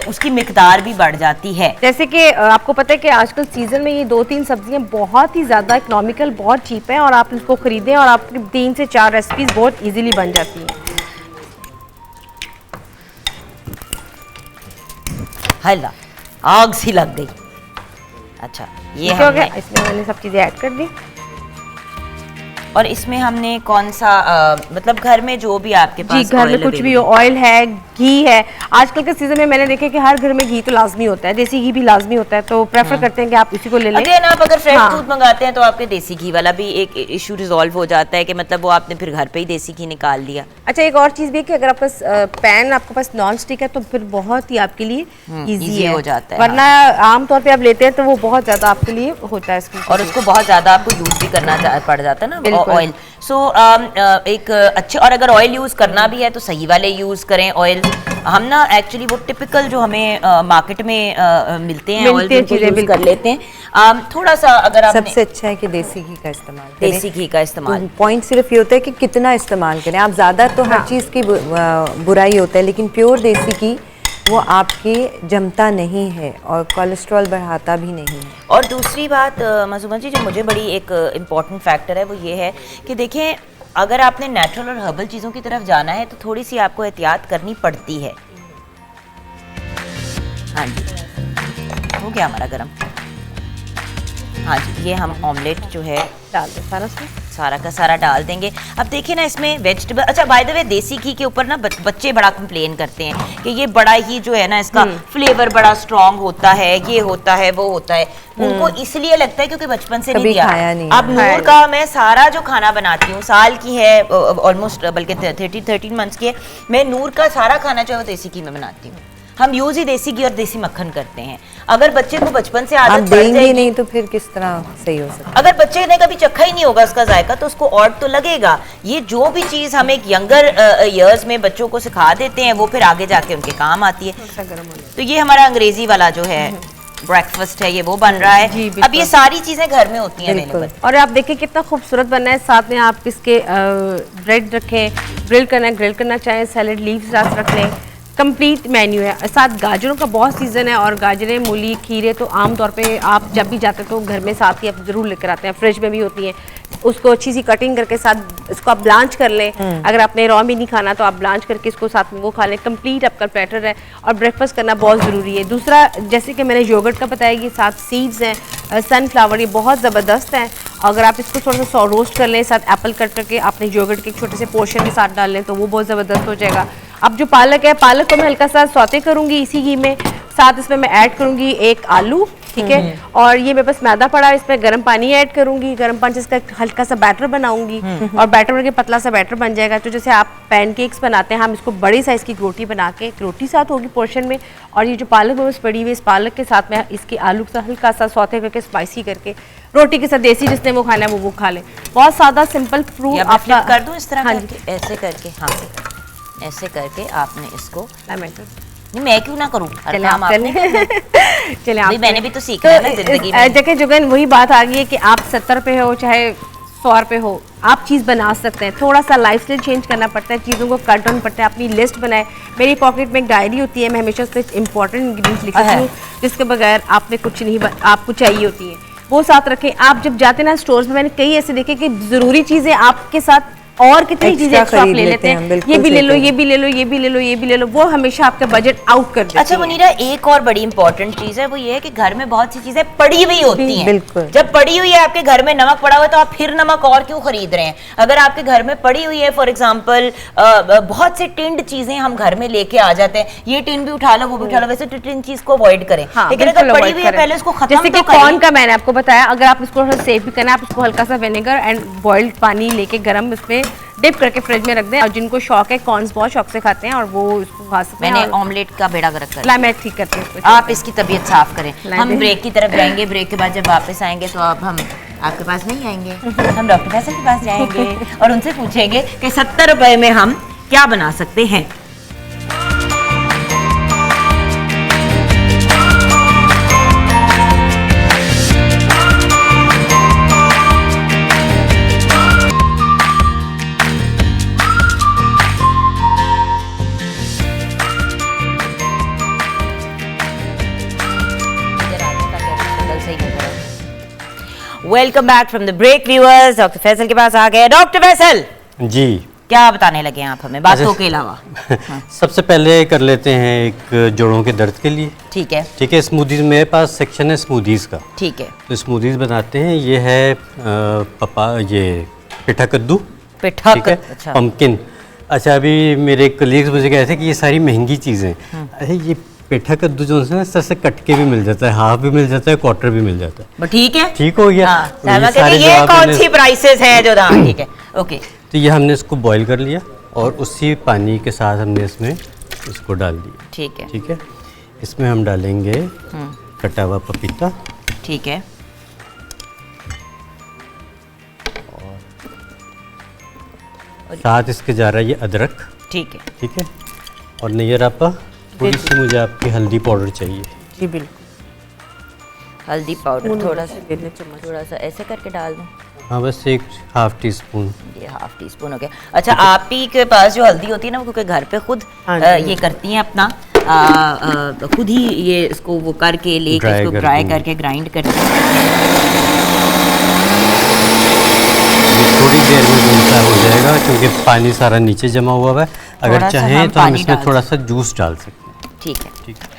उसकी मिकदार भी बढ़ जाती है। जैसे कि आपको पता है कि आजकल सीजन में ये 2-3 सब्जियां बहुत ही ज़्यादा इकोनॉमिकल, बहुत चीप हैं, और आप इनको खरीदें और आपकी 3 से 4 रेसिपीज बहुत इजीली बन जाती हैं। हल्ला आग सी लग गई। अच्छा, ये ठीक हो गया। हमने इसमें मैंने सब चीज़ें ऐड कर दी। और इसमें हमने कौन सा मतलब घर में जो भी आपके पास जी, घर में कुछ भी हो, ऑयल है, घी है। आजकल के सीजन में मैंने देखा कि हर घर में घी तो लाजमी होता है, देसी घी भी लाजमी होता है, तो प्रेफर करते हैं कि आप इसी को ले लें। अगेन, आप अगर फ्रेश हाँ। दूध मंगाते हैं तो आपके देसी घी वाला भी एक इशू रिजॉल्व हो जाता है कि मतलब वो आपने फिर घर पे ही देसी घी निकाल लिया। अच्छा, एक और चीज़ भी है कि अगर आपके पास पैन आपके पास नॉन स्टिक है तो फिर बहुत ही आपके लिए इजी easy है, हो जाता है। वरना आमतौर पे आप लेते हैं तो वो बहुत ज़्यादा आपके लिए होता है इसकी, और उसको बहुत ज़्यादा आपको यूज़ भी करना पड़ जाता है ना, बिल्कुल। ऑयल। सो एक अच्छे, और अगर ऑयल यूज़ करना भी है तो सही वाले यूज़ करें ऑयल। हम ना एक्चुअली वो टिपिकल जो हमें मार्केट में मिलते हैं ऑयल, चीज़ें यूज़ कर लेते हैं। थोड़ा सा अगर आप सबसे अच्छा है कि देसी घी का इस्तेमाल करें। देसी घी का इस्तेमाल। पॉइंट सिर्फ ये होता है कि कितना इस्तेमाल करें। आप ज़्यादा तो हर चीज़ की बुराई होता है, लेकिन प्योर देसी घी वो आपके जमता नहीं है और कोलेस्ट्रॉल बढ़ाता भी नहीं है। और दूसरी बात मासूमा जी, जो मुझे बड़ी एक इम्पॉर्टेंट फैक्टर है वो ये है कि देखें, अगर आपने नेचुरल और हर्बल चीज़ों की तरफ जाना है तो थोड़ी सी आपको एहतियात करनी पड़ती है। हाँ जी, हो गया हमारा गरम। हाँ जी, ये हम ऑमलेट जो है डाल दें सारा उसमें। सारा का सारा डाल देंगे। अब देखिए ना, इसमें वेजिटेबल, अच्छा बाय द वे, देसी घी के ऊपर ना बच्चे बड़ा कंप्लेन करते हैं कि ये बड़ा ही जो है ना इसका फ्लेवर बड़ा स्ट्रांग होता है, ये होता है, वो होता है। उनको इसलिए लगता है क्योंकि बचपन से नहीं कभी दिया। खाया नहीं। अब नूर का मैं सारा जो खाना बनाती हूँ, साल की है ऑलमोस्ट, बल्कि 13 मंथ्स की है, मैं नूर का सारा खाना जो है वो देसी घी में बनाती हूँ। हम यूज ही देसी घी और देसी मक्खन करते हैं। अगर बच्चे को बचपन से आप आदत पड़ देंगे जाएगी, नहीं तो फिर किस तरह सही हो सकता है? अगर बच्चे ने कभी चखा ही नहीं होगा उसका जायका तो उसको ऑड तो लगेगा। ये जो भी चीज़ हम एक यंगर ईयर्स में बच्चों को सिखा देते हैं वो फिर आगे जाके उनके काम आती है। तो ये हमारा अंग्रेजी वाला जो है ब्रेकफास्ट है, ये वो बन रहा है। अब ये सारी चीज़ें घर में होती हैं अवेलेबल। और आप देखिए कितना खूबसूरत बनना है। साथ में आप इसके ब्रेड रखें, ग्रिल करना चाहें, सैलेड लीव्स साथ रख लें, कंप्लीट मेन्यू है। साथ गाजरों का बहुत सीज़न है, और गाजरें, मूली, खीरे तो आमतौर पे आप जब भी जाते हैं तो घर में साथ ही आप ज़रूर लेकर आते हैं, फ्रिज में भी होती हैं। उसको अच्छी सी कटिंग करके साथ इसको आप ब्लांच कर लें। अगर आपने रॉ भी नहीं खाना तो आप ब्लांच करके इसको साथ में वो खा लें। कंप्लीट आपका प्लेटर है, और ब्रेकफास्ट करना बहुत ज़रूरी है। दूसरा, जैसे कि मैंने योगर्ट का बताया कि साथ सीड्स हैं, सनफ्लावर, ये बहुत ज़बरदस्त हैं। अगर आप इसको थोड़ा सा रोस्ट कर लें, साथ एप्पल कट करके अपने योगर्ट के एक छोटे से पोर्शन के साथ डाल लें तो वो बहुत ज़बरदस्त हो जाएगा। अब जो पालक है, पालक को मैं हल्का सा सौते करूँगी इसी घी में, साथ इसमें मैं ऐड करूंगी एक आलू, ठीक है, और ये मेरे पास मैदा पड़ा है, इसमें गर्म पानी ऐड करूंगी, गर्म पानी से इसका हल्का सा बैटर बनाऊंगी और बैटर बन के पतला सा बैटर बन जाएगा। तो जैसे आप पैनकेक्स बनाते हैं, हम इसको बड़ी साइज की रोटी बना के, एक रोटी साथ होगी पोर्शन में, और ये जो पालक मेरे पास पड़ी हुई है, इस पालक के साथ मैं इसके आलू के साथ हल्का सा सौते करके स्पाइसी करके रोटी के साथ, देसी जिसने वो खाना है वो खा ले। बहुत सादा सिंपल फ्रूट या मैं आपका flip कर दूं इस तरह हाँ करके, ऐसे करके, हाँ ऐसे करके आपने इसको, टमाटर। नहीं मैं क्यों ना करूं, हर चले काम आप आपने करना है। चले आप भाई मैंने भी तो सीखना है ना जिंदगी में। जगह जुगन वही बात आ गई है कि आप 70 पे हो चाहे 100 पे हो, आप चीज़ बना सकते हैं। थोड़ा सा लाइफस्टाइल चेंज करना पड़ता है, चीज़ों को कट डाउन पड़ता है, अपनी लिस्ट बनाए। मेरी पॉकेट में एक डायरी होती है, मैं हमेशा उस पर इंपॉर्टेंट इंग्रीडिएंट्स लिखती हूँ जिसके बगैर आपने कुछ नहीं आपको चाहिए होती है, वो साथ रखें। आप जब जाते हैं ना स्टोर्स में, मैंने कई ऐसे देखे कि ज़रूरी चीज़ें आपके साथ और कितनी Extra चीजें एक्स्ट्रा आप खरीद ले लेते लेते हैं, हैं, बिल्कुल ये भी ले सही लो, कहा। ये भी ले लो, ये भी ले लो, ये भी ले लो, वो हमेशा आपका बजट आउट कर देती अच्छा है। मुनीरा, एक और बड़ी इंपॉर्टेंट चीज है, वो ये है कि घर में बहुत सी चीजें पड़ी हुई होती हैं। बिल्कुल। जब पड़ी हुई है आपके घर में, नमक पड़ा हुआ है, तो आप फिर नमक और क्यों खरीद रहे हैं? अगर आपके घर में पड़ी हुई है, फॉर एग्जांपल बहुत से टिन्ड चीजें हम घर में लेके आ जाते हैं, ये टिन भी उठा लो, वो भी उठा लो, वैसे टिन चीज को अवॉइड करें। हाँ, लेकिन बिल्कुल अगर पड़ी avoid हुई है करें। पहले उसको खत्म जैसे तो कि कॉर्न करें। का मैंने आपको बताया, अगर आप इसको सेव भी करना है, आप इसको हल्का सा विनेगर एंड बॉइल्ड पानी लेके गरम उसमें डिप करके फ्रिज में रख दें। और जिनको शौक है, कॉर्न्स बहुत शौक से खाते हैं और वो इसको खा सकते हैं। मैंने ऑमलेट का बेड़ा गर्क कर ला मैं ठीक करती हूँ इसको। आप इसकी तबीयत साफ करें। ला हम दें। ब्रेक की तरफ जाएंगे, ब्रेक के बाद जब वापस आएंगे तो अब हम आपके पास नहीं आएंगे, हम डॉक्टर फैसल के पास जाएंगे और उनसे पूछेंगे कि 70 रुपए में हम क्या बना सकते हैं। Welcome back from the break viewers. Doctor Faisal के पास आ गए। डॉक्टर फैसल, जी क्या बताने लगे आप हमें बातों के अलावा? सबसे पहले कर लेते हैं एक जोड़ों के दर्द के लिए। ठीक है, ठीक है, स्मूदीज मेरे पास सेक्शन है स्मूदीज का, ठीक है। तो स्मूदीज बनाते हैं। ये है ये पिठा कद्दू, पिठा ठीक है, अच्छा। पम्पकिन। अच्छा, अभी मेरे कलीग्स मुझे कह रहे थे कि ये सारी महंगी चीज़ें, अरे ये पेठा कद्दू जो है ना, इस तरह से कट के भी मिल जाता है, हाफ भी मिल जाता है, क्वार्टर भी मिल जाता है। बस ठीक है, ठीक हो गया। हाँ, तो ये सारा सारे कहते हैं, ये जवाब कौन मैंने- सी प्राइसेस हैं जो दाम? ठीक है, ओके। तो ये हमने इसको बॉईल कर लिया और उसी पानी के साथ हमने इसमें इसको डाल दिया। ठीक है, ठीक है, इसमें हम डालेंगे कटा हुआ पपीता, ठीक है, साथ इसके जा रहा है ये अदरक, ठीक है, ठीक है, और नैयर आपा थोड़ी सी मुझे आपकी हल्दी पाउडर चाहिए। जी बिल्कुल। हल्दी पाउडर थोड़ा सा, दे दें चम्मच। थोड़ा सा ऐसे करके डाल दूं। हाँ, बस एक हाफ टी स्पून। ये हाफ टी स्पून हो गया। अच्छा, आप ही के पास जो हल्दी होती है ना, वो क्योंकि घर पे खुद हाँ जी। ये करती हैं अपना, खुद ही ये इसको वो करके लेके Dry इसको करती ड्राई हैं। करके ग्राइंड करती हैं। ये थोड़ी देर में गुनसा हो जाएगा क्योंकि पानी सारा नीचे जमा हुआ है। थोड़ा अगर सा चाहें हम तो हम पानी इसमें डाल थोड़ा सा जूस डाल सकते हैं। ठीक है, ठीक है।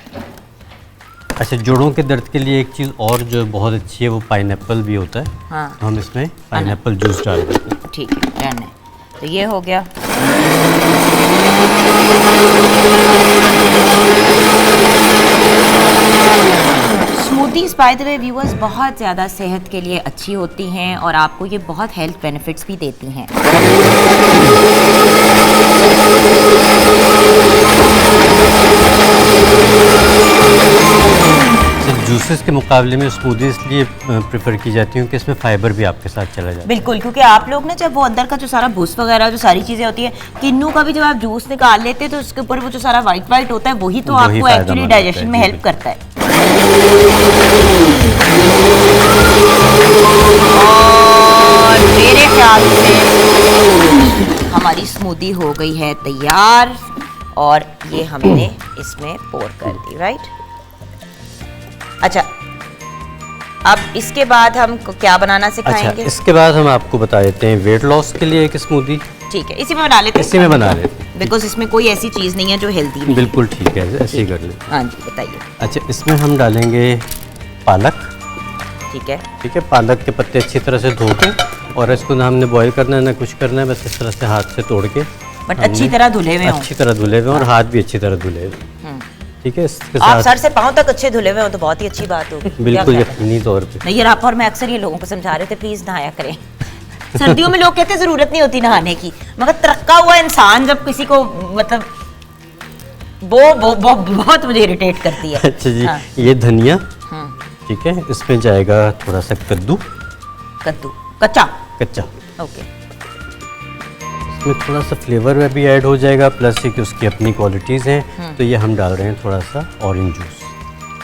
अच्छा, जोड़ों के दर्द के लिए एक चीज़ और जो बहुत अच्छी है वो पाइनएप्पल भी होता है। हाँ। तो हम इसमें पाइनएप्पल जूस डाल देते हैं। ठीक है, डन है। तो ये हो गया। Smoothies by the way viewers बहुत ज़्यादा सेहत के लिए अच्छी होती हैं और आपको ये बहुत हेल्थ बेनिफिट्स भी देती हैं। जूसेस के मुकाबले में स्मूदी इसलिए प्रेफर की जाती है कि इसमें फाइबर भी आपके साथ चला जाता है। बिल्कुल, क्योंकि आप लोग ना जब वो अंदर का जो सारा भूस वगैरह जो सारी चीज़ें होती है, किन्नू का भी जब आप जूस निकाल लेते हैं तो उसके ऊपर वो जो सारा वाइट वाइट होता है वही तो वही आपको फायदेमंद एक्चुअली होता है, डाइजेशन में जी, हेल्प बिल्कुल। करता है। और मेरे ख्याल से हमारी स्मूदी हो गई है तैयार और ये हमने इसमें पोर कर दी, राइट? अच्छा, अब इसके बाद हम क्या बनाना अच्छा, सिखाएंगे? इसके बाद हम आपको बता देते हैं वेट लॉस के लिए एक स्मूदी। ठीक है, इसी में बना लेते हैं। इसी में बना लेते हैं। बिकॉज इसमें कोई ऐसी चीज़ नहीं है जो हेल्दी नहीं है। बिल्कुल ठीक है, ऐसे ही कर लेते हाँ जी, बताइए। हैं। अच्छा, इसमें हम डालेंगे पालक। ठीक है, ठीक है, पालक के पत्ते अच्छी तरह से धो के, और इसको ना हमने बॉईल करना है ना कुछ करना है, बस इस तरह से हाथ से तोड़ के बट अच्छी तरह धुले हुए हों। अच्छी तरह धुले हुए और हाथ भी अच्छी तरह धुले हुए। ठीक है, इसके आप साथ सर से पाँव तक अच्छे धुले हुए हो तो बहुत ही अच्छी बात होगी। बिल्कुल क्या ख्याल है? यकीनी तौर पे। नहीं यार, आप और मैं अक्सर ये लोगों को समझा रहे थे प्लीज नहाया करें। सर्दियों में लोग कहते हैं जरूरत नहीं होती नहाने की, मगर तरक्का हुआ इंसान जब किसी को मतलब वो बहुत मुझे इरिटेट करती है। अच्छा जी, हाँ। ये धनिया, ठीक है, इसमें जाएगा थोड़ा सा कद्दू, कद्दू कच्चा, कच्चा, ओके। इसमें थोड़ा सा फ्लेवर में भी ऐड हो जाएगा, प्लस एक उसकी अपनी क्वालिटीज़ हैं, तो ये हम डाल रहे हैं थोड़ा सा orange juice.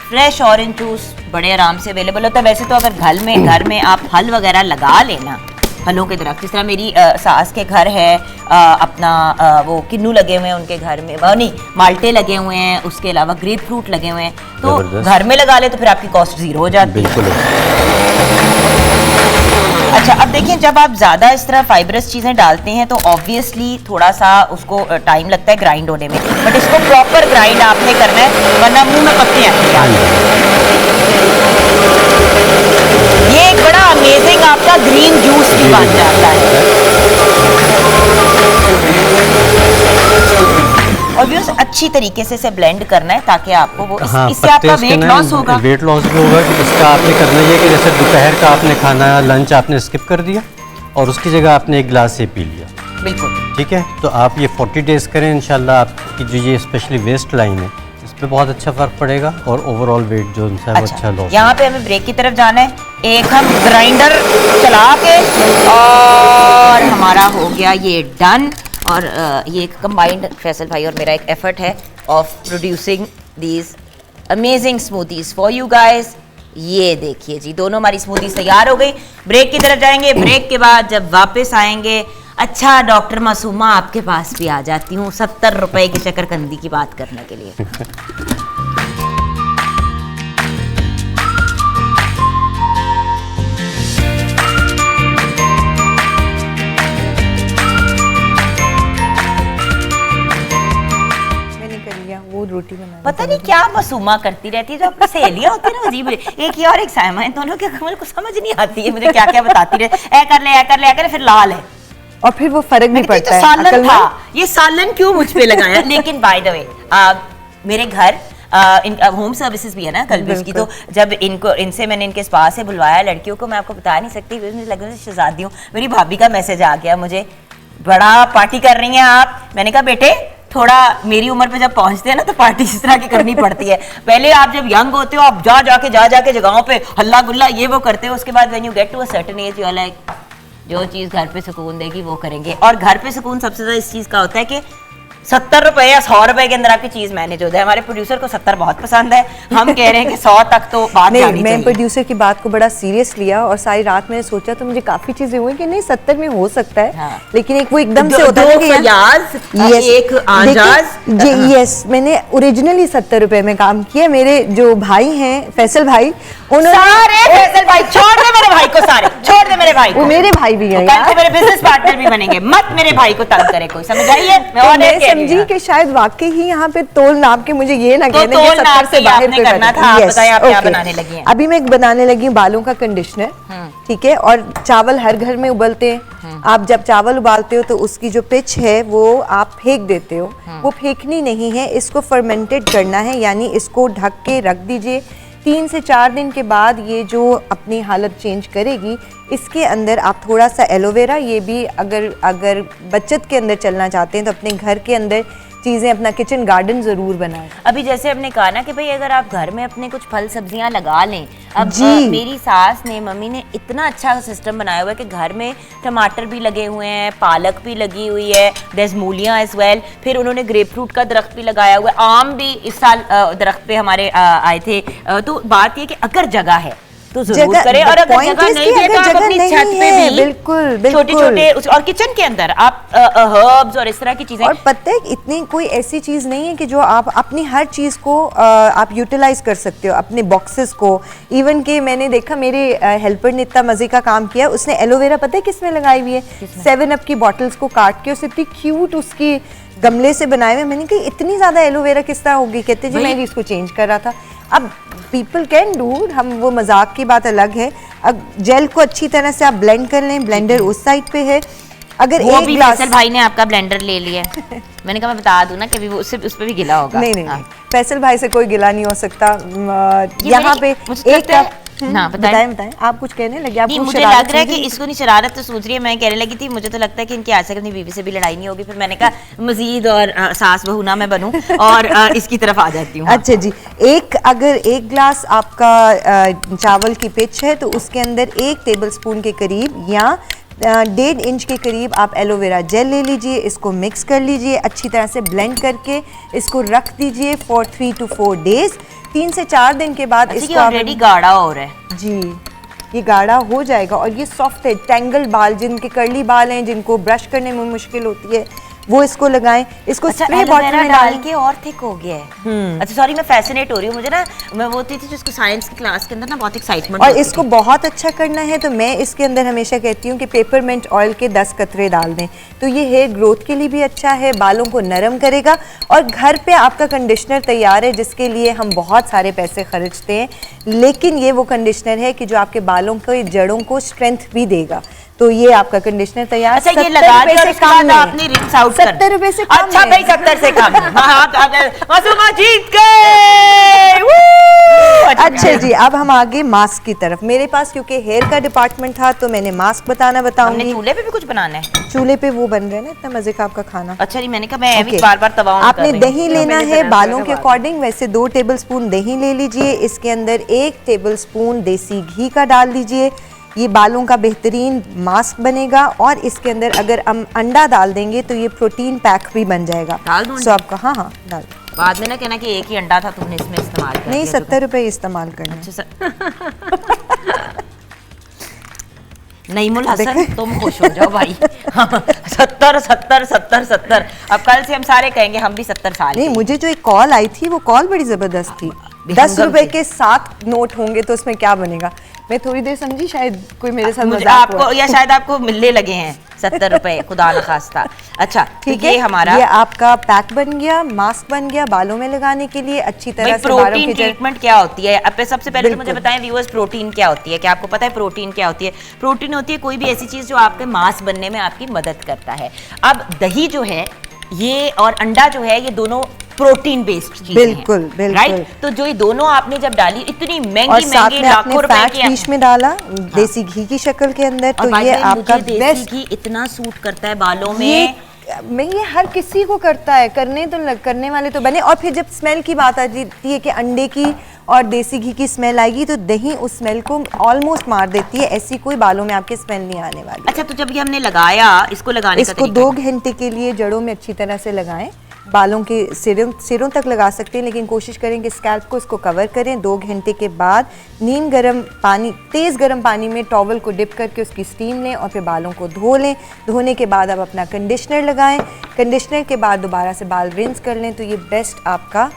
Fresh orange juice बड़े आराम से अवेलेबल होता है। वैसे तो अगर घर में आप फल वगैरह लगा लेना, फलों के दरख्त, जिस तरह मेरी सास के घर है, वो किन्नू लगे हुए हैं उनके घर में, नहीं माल्टे लगे हुए हैं, उसके अलावा ग्रेप फ्रूट लगे हुए हैं, तो जबरदस्त। घर में लगा ले तो फिर आपकी कॉस्ट जीरो हो जाती है। बिल्कुल। अच्छा, अब देखिए, जब आप ज़्यादा इस तरह फाइबरस चीज़ें डालते हैं तो ऑब्वियसली थोड़ा सा उसको टाइम लगता है ग्राइंड होने में, बट इसको प्रॉपर ग्राइंड आपने करना है वरना मुंह में पत्ते आएंगे। ये एक बड़ा अमेजिंग आपका ग्रीन जूस भी बन जाता है। और भी अच्छी तरीके से इसे ब्लेंड करना है ताकि आपको वो हाँ, इससे आपका पत्ते वेट लॉस होगा। वेट लॉस भी होगा कि इसका आपने करना ये कि जैसे दोपहर का आपने खाना लंच आपने स्किप कर दिया और उसकी जगह आपने एक गिलास से पी लिया, बिल्कुल ठीक है, तो आप ये 40 डेज करें, इंशाल्लाह आपकी जो ये स्पेशली वेस्ट लाइन है इस पर बहुत अच्छा फर्क पड़ेगा और ओवरऑल वेट जो उनसे वो अच्छा लॉस। यहाँ पे हमें ब्रेक की तरफ जाना है, एक हम ग्राइंडर चला के और हमारा हो गया ये डन। और ये एक कंबाइंड फैसल भाई और मेरा एक एफर्ट है of producing these amazing smoothies for you guys. ये देखिए जी, दोनों हमारी स्मूदीज तैयार हो गई। ब्रेक की तरफ जाएंगे, ब्रेक के बाद जब वापस आएंगे, अच्छा डॉक्टर मासूमा आपके पास भी आ जाती हूँ 70 रुपए की शकरकंदी की बात करने के लिए। वो रोटी बना पता नहीं क्या मासूमा करती रहती है जो आपकी सहेलियां होती है ना, अजीब। एक ये और एक सायमा है, दोनों के कमल को समझ नहीं आती है मुझे क्या क्या बताती रहे, ऐ कर ले ऐ कर ले ऐ कर ले, फिर लाल है और फिर वो फर्क नहीं पड़ता है। सालन अकलमंद। था, ये सालन क्यों मुझ पे लगाया। लेकिन बाय द वे मेरे घर होम सर्विसेज भी है ना कलबिश की, तो जब इनसे मैंने इनके स्पा से बुलवाया लड़कियों को, मैं आपको बता नहीं सकती, मुझे लगा शहजादी हूँ। मेरी भाभी का मैसेज आ गया मुझे, बड़ा पार्टी कर रही हैं आप। मैंने कहा बेटे थोड़ा मेरी उम्र पे जब पहुंचते हैं ना तो पार्टी इस तरह की करनी पड़ती है। पहले आप जब यंग होते हो आप जा जाके जगहों पे हल्ला गुल्ला ये वो करते हो, उसके बाद when you get to a certain age you are like जो चीज़ घर पे सुकून देगी वो करेंगे। और घर पे सुकून सबसे ज़्यादा इस चीज़ का होता है कि 70 रुपए या 100 रुपए के अंदर आपकी चीज़ मैनेज हो जाए। हमारे प्रोड्यूसर को 70 बहुत पसंद है, हम कह रहे हैं कि 100 तक तो बात नहीं, जानी मैं चाहिए। प्रोड्यूसर की बात को बड़ा सीरियस लिया और सारी रात मैंने सोचा तो मुझे काफी चीजें हुई कि नहीं 70 में हो सकता है। हाँ। लेकिन एक वो एकदम से दो- होता है दो कि यार- फयाज, Yes, एक आजाज। देखिए, यस मैंने ओरिजिनली 70 रुपए में काम किया। मेरे जो भाई हैं फैसल भाई, उन्होंने सारे फैसल भाई छोड़ दे मेरे भाई को, सारे छोड़ दे मेरे भाई को। वो मेरे भाई भी हैं कल यार। से मेरे बिजनेस पार्टनर भी बनेंगे, मत मेरे भाई को तंग करे कोई, समझ आइए। मैं तो और मैं कह रही समझी हूँ। कि शायद वाकई ही यहाँ पे तोल नाप के मुझे ये ना तो कहने तोल कि नाप 70 से के बाहर आपने कोई करना बात था। आप नहीं। बताएं आप Yes, क्या okay. बनाने लगी हैं? अभी मैं एक बनाने लगी हूँ बालों का कंडीशनर, ठीक है। और चावल हर घर में उबलते हैं। आप जब चावल उबालते हो तो उसकी जो पिच है वो आप फेंक देते हो, वो फेंकनी नहीं है, इसको फर्मेंटेड करना है, यानी इसको ढक के रख दीजिए। 3 से 4 दिन के बाद ये जो अपनी हालत चेंज करेगी, इसके अंदर आप थोड़ा सा एलोवेरा, ये भी अगर बचत के अंदर चलना चाहते हैं तो अपने घर के अंदर चीज़ें, अपना किचन गार्डन ज़रूर बनाएं। अभी जैसे हमने कहा ना कि भाई अगर आप घर में अपने कुछ फल सब्जियां लगा लें। अब जी। मेरी सास ने, मम्मी ने इतना अच्छा सिस्टम बनाया हुआ है कि घर में टमाटर भी लगे हुए हैं, पालक भी लगी हुई है, देयर मूलियां एज वेल। फिर उन्होंने ग्रेप फ्रूट का दरख्त भी लगाया हुआ है, आम भी इस साल दरख्त पे हमारे आए थे। तो बात ये कि अगर जगह है तो जरूर करें, और अगर point जगह is नहीं कि है तो अगर आप जगह अपनी नहीं छत पे है, भी बिल्कुल, छोटे छोटे और किचन के अंदर आप हर्ब्स और इस तरह की चीजें। और पता है इतनी कोई ऐसी चीज़ नहीं है कि जो आप अपनी हर चीज़ को आप यूटिलाइज कर सकते हो, अपने बॉक्सेस को। इवन कि मैंने देखा मेरे हेल्पर ने इतना मज़े का काम किया, उसने एलोवेरा पता है किस में लगाई हुई है, 7 अप की बॉटल्स को काट के उसे इतनी क्यूट उसकी गमले से बनाए हुए। मैंने कहा इतनी ज़्यादा एलोवेरा किस तरह होगी, कहते जी मैं इसको चेंज कर रहा था। अब पीपल कैन डू, हम वो मजाक की बात अलग है। अब जेल को अच्छी तरह से आप ब्लेंड कर लें, ब्लेंडर उस साइड पे है। अगर वो एक भी ग्लास फैसल भाई ने आपका ब्लेंडर ले लिया है। मैंने कहा मैं बता दूं ना कि वो उससे उस पे भी गिला होगा। नहीं नहीं हाँ। नहीं, फैसल भाई से कोई गिला नहीं हो सकता। ये यहाँ मेरे- पे मुझे एक लगता है- कप ना, बताएं। बताएं बताएं, आप कुछ कहने लगे, आप नहीं, कुछ मुझे शरारत लग रहा है कि समझे? इसको नहीं शरारत तो सोच रही है, मैं कहने लगी थी मुझे तो लगता है कि इनकी आज तक अपनी बीवी से भी लड़ाई नहीं होगी, फिर मैंने कहा मजीद और सास बहू ना मैं बनूं और इसकी तरफ आ जाती हूँ। अच्छा जी, अगर एक ग्लास आपका चावल की पिच है तो उसके अंदर 1 टेबलस्पून के करीब या 1.5 इंच के करीब आप एलोवेरा जेल ले लीजिए, इसको मिक्स कर लीजिए, अच्छी तरह से ब्लेंड करके इसको रख दीजिए फॉर 3 to 4 डेज। 3 से 4 दिन के बाद इसको इसको आप ऑलरेडी गाढ़ा हो रहा है। जी, ये गाढ़ा हो जाएगा और ये सॉफ्ट है। टैंगल बाल, जिनके कर्ली बाल हैं, जिनको ब्रश करने में मुश्किल होती है, वो इसको लगाएं। इसको अच्छा, स्प्रे बॉटल एलोवेरा में डाल डाल के और थिक हो गया है। अच्छा सॉरी, मैं फैसिनेट हो रही हूँ, मुझे ना मैं वो होती थी जिसको साइंस की क्लास के अंदर ना बहुत एक्साइटमेंट और इसको बहुत अच्छा करना है तो मैं इसके अंदर हमेशा कहती हूँ कि पेपरमिंट ऑयल के 10 कतरे डाल दें, तो ये हेयर ग्रोथ के लिए भी अच्छा है, बालों को नरम करेगा। और घर पे आपका कंडीशनर तैयार है जिसके लिए हम बहुत सारे पैसे खर्चते हैं, लेकिन ये वो कंडीशनर है कि जो आपके बालों के जड़ों को स्ट्रेंथ भी देगा। तो ये आपका कंडीशनर तैयार। अच्छा, ये 70 लगा रुपए के और से उसके कम बाद में। आपने रिंस आउट कर 70 रुपए से कम अच्छा में। भाई 70 से कम। मासूमा जीत गए। वू! अच्छा जी, अब हम आगे मास्क की तरफ। मेरे पास क्योंकि हेयर का डिपार्टमेंट था तो मैंने मास्क हमने बताऊंगी। चूल्हे पे भी कुछ बनाना है। चूल्हे पे वो बन रहे हैं ना, इतना मजे का आपका खाना। अच्छा नहीं, मैंने कहा मैं ओके। भी बार-बार तवाऊं कर आपने रही हूँ। दही लेना है बालों के अकॉर्डिंग, वैसे 2 टेबलस्पून दही ले लीजिए, इसके अंदर 1 टेबलस्पून देसी घी का डाल दीजिए। ये बालों का बेहतरीन मास्क बनेगा और इसके अंदर अगर हम अंडा डाल देंगे तो ये प्रोटीन पैक भी बन जाएगा। डाल दूं सो आपका, हाँ हाँ डाल। बाद में ना कहना कि एक ही अंडा था तुमने इसमें इस्तेमाल कर नहीं, दिया, 70 रुपए इस्तेमाल करना है। अच्छा नईमुल हसन, तुम खुश हो जाओ भाई। 70 70 70 70। अब कल से हम सारे कहेंगे हम भी 70 साल नहीं, के। मुझे जो एक कॉल आई थी वो कॉल बड़ी जबरदस्त थी। बेहंगम 10 रुपए थी। के 7 नोट होंगे तो उसमें क्या बनेगा। मैं थोड़ी देर समझी, शायद कोई मेरे साथ मुझे मजाक आपको हुआ। या शायद आपको मिलने लगे हैं 70 रुपए, खुदा न खास्ता। अच्छा ठीक तो है, ये हमारा ये आपका पैक बन गया, मास्क बन गया बालों में लगाने के लिए अच्छी भाई तरह से बालों प्रोटीन की जड़। ट्रीटमेंट क्या होती है? अब सबसे पहले तो मुझे बिल्कुल। बताएं व्यूअर्स, प्रोटीन क्या होती है? क्या आपको पता है प्रोटीन क्या होती है? प्रोटीन होती है कोई भी ऐसी चीज जो आपके मांस बनने में आपकी मदद करता है। अब दही जो है ये और अंडा जो है ये दोनों प्रोटीन बेस्ड चीजें बिल्कुल, हैं, बिल्कुल। राइट? तो जो ये दोनों आपने जब डाली इतनी और महंगी साथ महंगी में आपने लाखों रुपए फैट की बीच में डाला देसी घी की शक्ल के अंदर, और तो by the ये way, आपका मुझे देसी बेस्ट। घी इतना सूट करता है बालों में। ये हर किसी को करता है, करने वाले तो बने। और फिर जब स्मेल की बात आ जाती है कि अंडे की और देसी घी की स्मेल आएगी तो दही उस स्मेल को ऑलमोस्ट मार देती है, ऐसी कोई बालों में आपके स्मेल नहीं आने वाली। अच्छा तो जब ये हमने लगाया, इसको लगाने का इसको तरीका 2 घंटे के लिए जड़ों में अच्छी तरह से लगाएं। बालों के सिरों तक लगा सकते हैं, लेकिन कोशिश करें कि स्कैल्प को इसको कवर करें। 2 घंटे के बाद नीम गर्म पानी, तेज़ गर्म पानी में टॉवल को डिप करके उसकी स्टीम लें और फिर बालों को धो लें। धोने के बाद आप अपना कंडीशनर लगाएं। कंडीशनर के बाद दोबारा से बाल रिंस कर लें, तो ये बेस्ट आपका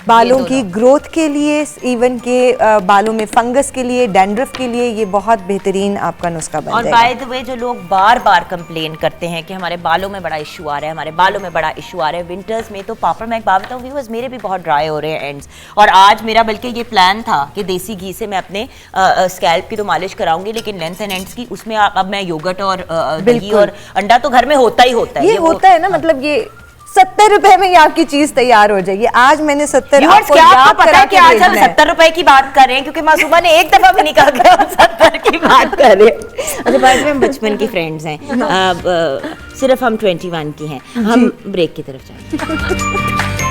बालों की ग्रोथ के लिए, इवन के बालों में फंगस के लिए, डैंड्रफ के लिए ये बहुत बेहतरीन आपका नुस्खा बन और जाएगा। बाय द वे जो लोग बार बार कंप्लेन करते हैं कि हमारे बालों में बड़ा इशू आ रहा है, हमारे बालों में बड़ा इशू आ रहा है विंटर्स में, तो पापड़ मैं एक बात बताऊँ व्यूअर्स, मेरे भी बहुत ड्राई हो रहे हैं एंड्स। और आज मेरा बल्कि ये प्लान था कि देसी घी से मैं अपने स्कैल्प की तो मालिश कराऊंगी, लेकिन लेंथ एंड एंड्स की उसमें अब मैं योगर्ट और दही और अंडा तो घर में होता ही होता है। ये होता है ना, मतलब ये 70 रुपए में ये आपकी चीज तैयार हो जाएगी। आज मैंने 70 व्यूअर्स, क्या आपको पता है कि आज हम 70 रुपए की बात कर रहे हैं? क्योंकि मासूमा ने एक दफा भी नहीं कहा कि हम 70 की बात कर रहे हैं। अच्छा बाद में हम बचपन की फ्रेंड्स हैं, अब सिर्फ हम 21 की हैं। हम ब्रेक की तरफ जाएंगे।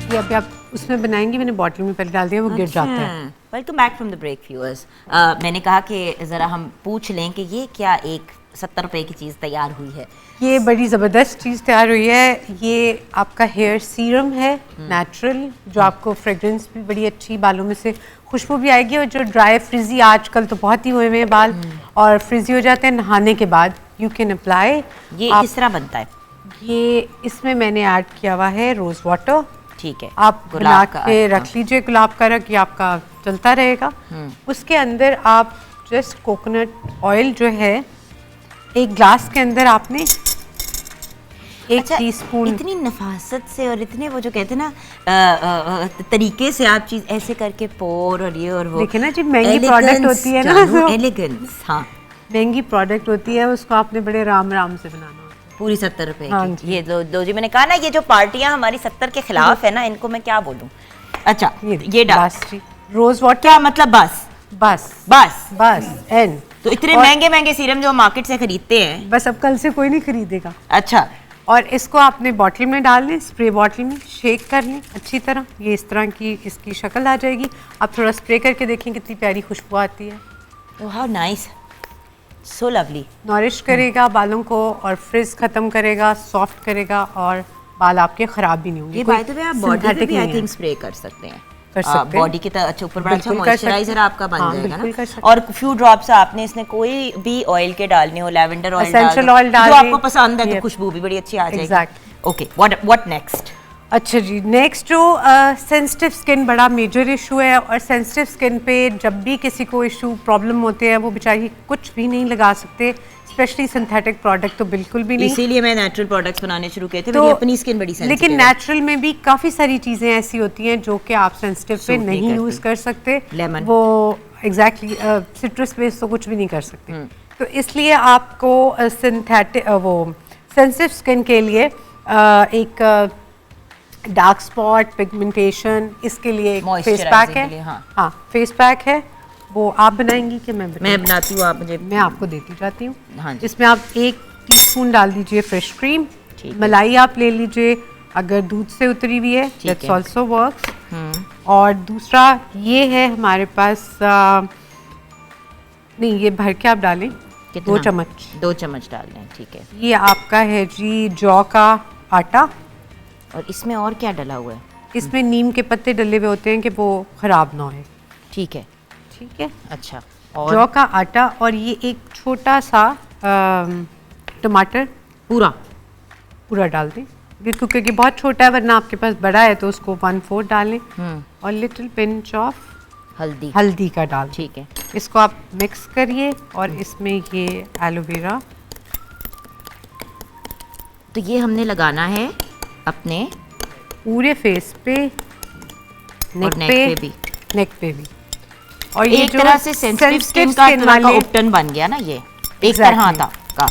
ये अभी आप उसमें बनाएंगे, मैंने बॉटल में पहले डाल दिया, वो गिर जाता है। Welcome back from the break viewers. मैंने कहा कि ज़रा हम पूछ लें कि ये क्या एक 70 रुपए की चीज़ तैयार हुई है। ये बड़ी ज़बरदस्त चीज़ तैयार हुई है। ये आपका हेयर सीरम है नेचुरल, जो आपको फ्रेग्रेंस भी बड़ी अच्छी, बालों में से खुशबू भी आएगी। और जो ड्राई फ्रिजी आजकल तो बहुत ही हुए हुए हैं बाल और फ्रिजी हो जाते हैं, नहाने के बाद यू कैन अप्लाई। ये किस तरह बनता है? ये इसमें मैंने ऐड किया हुआ है रोज़ वाटर। ठीक है, आप बना के रख लीजिए गुलाब का रख, ये आपका चलता रहेगा। उसके अंदर आप जस्ट कोकोनट ऑयल जो है एक ग्लास के अंदर आपने एक टीस्पून, इतनी नफासत से और इतने वो जो कहते हैं ना तरीके से आप चीज ऐसे करके पोर और ये और वो, देखिए ना जी, महंगी प्रोडक्ट होती है ना, एलिगेंस। हाँ, महंगी प्रोडक्ट होती है, उसको आपने बड़े राम राम से बनाना होता है। पूरी 70 रुपए हाँ की। ये दो जी, मैंने कहा ना ये जो पार्टियां हमारी 70 के खिलाफ है ना, इनको मैं क्या बोलूं। अच्छा, ये डाल बस जी, रोज वाटर। क्या मतलब? बस बस बस बस एंड तो इतने महंगे महंगे सीरम जो मार्केट से खरीदते हैं। बस अब कल से कोई नहीं खरीदेगा। अच्छा, और इसको आपने बॉटल में डाल लें, स्प्रे बॉटल में शेक कर लें अच्छी तरह। ये इस तरह की इसकी शक्ल आ जाएगी। आप थोड़ा स्प्रे करके देखें कितनी प्यारी खुशबू आती है। तो how nice, so lovely. Nourish करेगा बालों को और फ्रिज खत्म करेगा, सॉफ्ट करेगा और बाल आपके खराब भी नहीं होंगे। ये बाय द वे आप बॉडी पे synthetic भी आई नहीं है। थिंक स्प्रे कर सकते हैं। कर सकते हैं। बॉडी की तरह अच्छा ऊपर बड़ा अच्छा बिल्कुल कर सकते मॉइस्चराइजर हैं। आपका बन हाँ, जाएगा बिल्कुल कर ना। सकते और फ्यू ड्रॉप्स आपने इसमें कोई भी ऑयल के डालने हो, लैवेंडर ऑयल Essential oil डाल जो दें। आपको पसंद है, तो Yep. खुशबू भी बड़ी अच्छी आ जाएगी। Exactly. Okay, what next? अच्छा जी, नेक्स्ट जो सेंसिटिव स्किन बड़ा मेजर इशू है, और सेंसिटिव स्किन पे जब भी किसी को इशू प्रॉब्लम होते हैं, वो बेचारी कुछ भी नहीं लगा सकते, स्पेशली सिंथेटिक प्रोडक्ट तो बिल्कुल भी नहीं। इसीलिए मैं नेचुरल प्रोडक्ट्स बनाने शुरू किए थे। तो मेरी अपनी स्किन बड़ी सेंसिटिव लेकिन है। नेचुरल में भी काफ़ी सारी चीज़ें ऐसी होती हैं जो कि आप सेंसिटिव पे Suit नहीं नहीं करती। यूज़ कर सकते। Lemon. वो एग्जैक्टली सिट्रस बेस तो कुछ भी नहीं कर सकते। तो इसलिए आपको सिंथेटिक वो सेंसिटिव स्किन के लिए एक डार्क स्पॉट, पिगमेंटेशन, इसके लिए एक फेस Moisturizing पैक के है। लिए, हाँ। हाँ, फेस पैक है। वो आप बनाएंगी कि मैं मैं बनाऊंगी? बनाती हूँ, आप मुझे। मैं आपको देती जाती हूँ। हाँ जी। इसमें आप 1 टीस्पून डाल दीजिए फ्रेश क्रीम। ठीक है। मलाई आप ले लीजिए, अगर दूध से उतरी हुई है, ठीक दैट्स है। Also works. और दूसरा ये है हमारे पास नहीं, ये भर के आप डालें, 2 चम्मच। 2 चम्मच डाल दें, ठीक है। ये आपका है जी जौ का आटा। और इसमें और क्या डला हुआ है? इसमें नीम के पत्ते डले हुए होते हैं कि वो खराब ना हो। ठीक है, ठीक है, अच्छा। जौ और का आटा। और ये एक छोटा सा टमाटर पूरा पूरा डाल दें, क्योंकि बहुत छोटा है, वरना आपके पास बड़ा है तो उसको 1/4 डालें। और लिटिल पिंच ऑफ हल्दी, हल्दी का डाल दें। ठीक है। इसको आप मिक्स करिए और इसमें ये एलोवेरा, तो ये हमने लगाना है अपने पूरे फेस पे, और नेक पे भी। नेक पे भी। और ये एक जो तरह से सेंसिटिव स्किन का skin तरह का वाले- उपटन बन गया ना ये, एक Exactly. तरह का।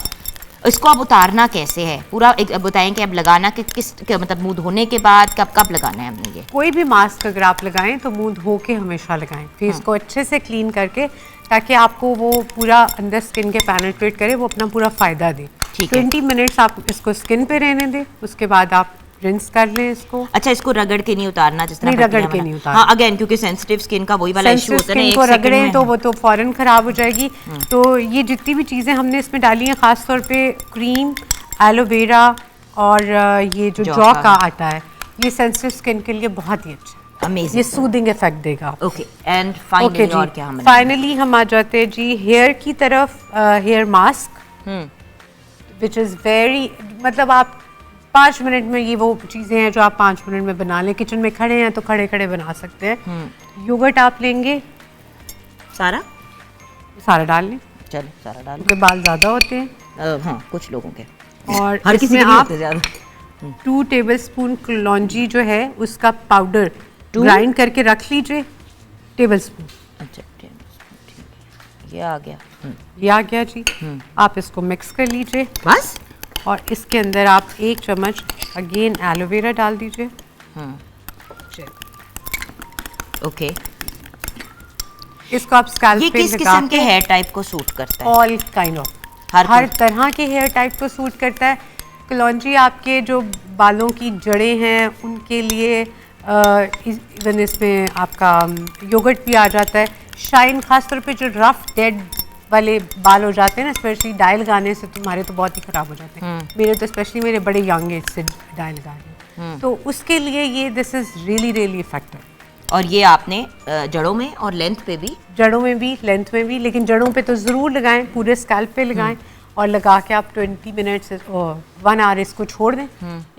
इसको अब उतारना कैसे है पूरा एक बताएं कि अब लगाना कि मतलब मुंह धोने के बाद कब लगाना है हमने ये? कोई भी मास्क अगर आप लगाएं तो मुंह धो के हमेशा लगाएं, फेस को अच्छे से क्लीन करके, ताकि आपको वो पूरा अंदर स्किन के पेनिट्रेट करे, वो अपना पूरा फायदा दे। ठीक है। 20 मिनट्स आप इसको स्किन पे रहने दें, उसके बाद आप रिंस कर लें इसको। अच्छा, इसको रगड़ के नहीं उतारना जिस तरह नहीं, रगड़ प्रक्रिया के बना- नहीं उतारना। हाँ, अगेन क्योंकि सेंसिटिव स्किन का वही वाला इशू सेंसिटिव होता है ना, स्किन एक को सेकंड रगड़ें में। तो वो तो फौरन खराब हो जाएगी। तो ये जितनी भी चीज़ें हमने इसमें डाली हैं, खास तौर पे क्रीम, एलोवेरा और ये जो जौ का आटा है, ये सेंसिटिव स्किन के लिए बहुत ही अच्छा है। अमेजिंग, ये सूदिंग इफेक्ट देगा। ओके। एंड फाइनली और क्या हमने? फाइनली हम आ जाते हैं जी हेयर की तरफ। Hair mask which is very, मतलब आप 5 मिनट में, ये वो चीज़ें हैं जो आप 5 मिनट में बना लें। किचन में खड़े हैं तो खड़े खड़े बना सकते हैं। योगर्ट आप लेंगे, सारा सारा डाल लें, चलो सारा डाल क्योंकि बाल ज़्यादा होते हैं। हाँ, कुछ लोगों के, और हर किसी इसमें के नहीं आप होते ज्यादा। 2 टेबलस्पून कलौंजी जो है उसका पाउडर ग्राइंड करके रख लीजिए, टेबलस्पून। अच्छा, ठीक है, ये आ गया। ये आ गया जी। आप इसको मिक्स कर लीजिए बस और इसके अंदर आप 1 चम्मच अगेन एलोवेरा डाल दीजिए। ओके। इसको आप स्कैल्प ये पे किस लगा किस्म के हेयर टाइप को सूट करता है? ऑल काइंड ऑफ, हर हर तरह के हेयर टाइप को सूट करता है। कलौंजी आपके जो बालों की जड़ें हैं उनके लिए, इवन इसमें आपका योगर्ट भी आ जाता है। शाइन, खासतौर पे जो रफ डेड वाले बाल हो जाते हैं ना, स्पेशली डाई लगाने से तुम्हारे तो बहुत ही ख़राब हो जाते हैं। मेरे तो स्पेशली मेरे बड़े यंग एज से डाई लगा रहे हैं, तो उसके लिए ये दिस इज़ रियली इफेक्टिव। और ये आपने जड़ों में और लेंथ पे भी? जड़ों में भी, लेंथ में भी, लेकिन जड़ों पे तो ज़रूर लगाएं, पूरे स्कैल्प पे लगाएं और लगा के आप 20 मिनट्स 1 आवर इसको छोड़ दें।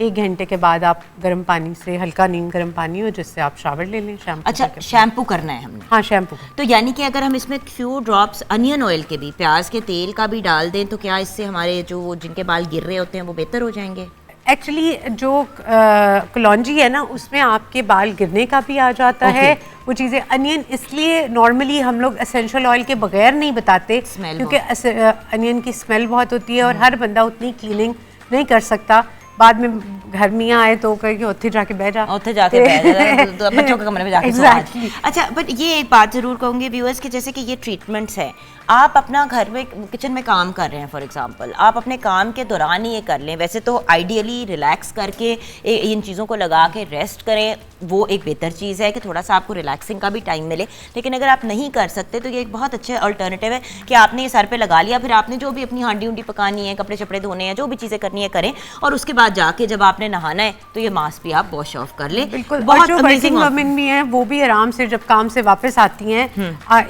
1 घंटे के बाद आप गर्म पानी से, हल्का नीम गर्म पानी हो जिससे आप शावर ले लें। शैम्पू अच्छा, शैम्पू करना है हमने? हाँ, शैम्पू। तो यानी कि अगर हम इसमें फ्यू ड्रॉप्स अनियन ऑयल के भी, प्याज के तेल का भी डाल दें तो क्या इससे हमारे जो जिनके बाल गिर रहे होते हैं वो बेहतर हो जाएंगे? एक्चुअली जो कलौंजी है ना, उसमें आपके बाल गिरने का भी आ जाता है वो चीज़ें। अनियन इसलिए नॉर्मली हम लोग एसेंशियल ऑयल के बगैर नहीं बताते क्योंकि अनियन की स्मेल बहुत होती है और हर बंदा उतनी क्लीनिंग नहीं कर सकता। बाद में घर में आए तो कहे कि उत्थे जाके बैठ जा, उत्थे जाके बैठ जा, तो बच्चों के कमरे में जाके Exactly. अच्छा, बट ये एक बात जरूर कहूँगी व्यूअर्स कि जैसे कि ये ट्रीटमेंट्स हैं, आप अपना घर में किचन में काम कर रहे हैं फॉर एग्जांपल, आप अपने काम के दौरान ही ये कर लें। वैसे तो आइडियली रिलैक्स करके इन चीज़ों को लगा के रेस्ट करें, वो एक बेहतर चीज़ है कि थोड़ा सा आपको रिलैक्सिंग का भी टाइम मिले। लेकिन अगर आप नहीं कर सकते तो ये एक बहुत अच्छा अल्टरनेटिव है कि आपने ये सर पे लगा लिया, फिर आपने जो भी अपनी हांडी उंडी पकानी है, कपड़े शपड़े धोने हैं, जो भी चीज़ें करनी है करें, और उसके बाद जाके जब आपने नहाना है तो ये मास्क भी आप वॉश ऑफ कर लें। बिल्कुल। बहुत जो वर्किंग वुमेन भी हैं वो भी आराम से जब काम से वापस आती हैं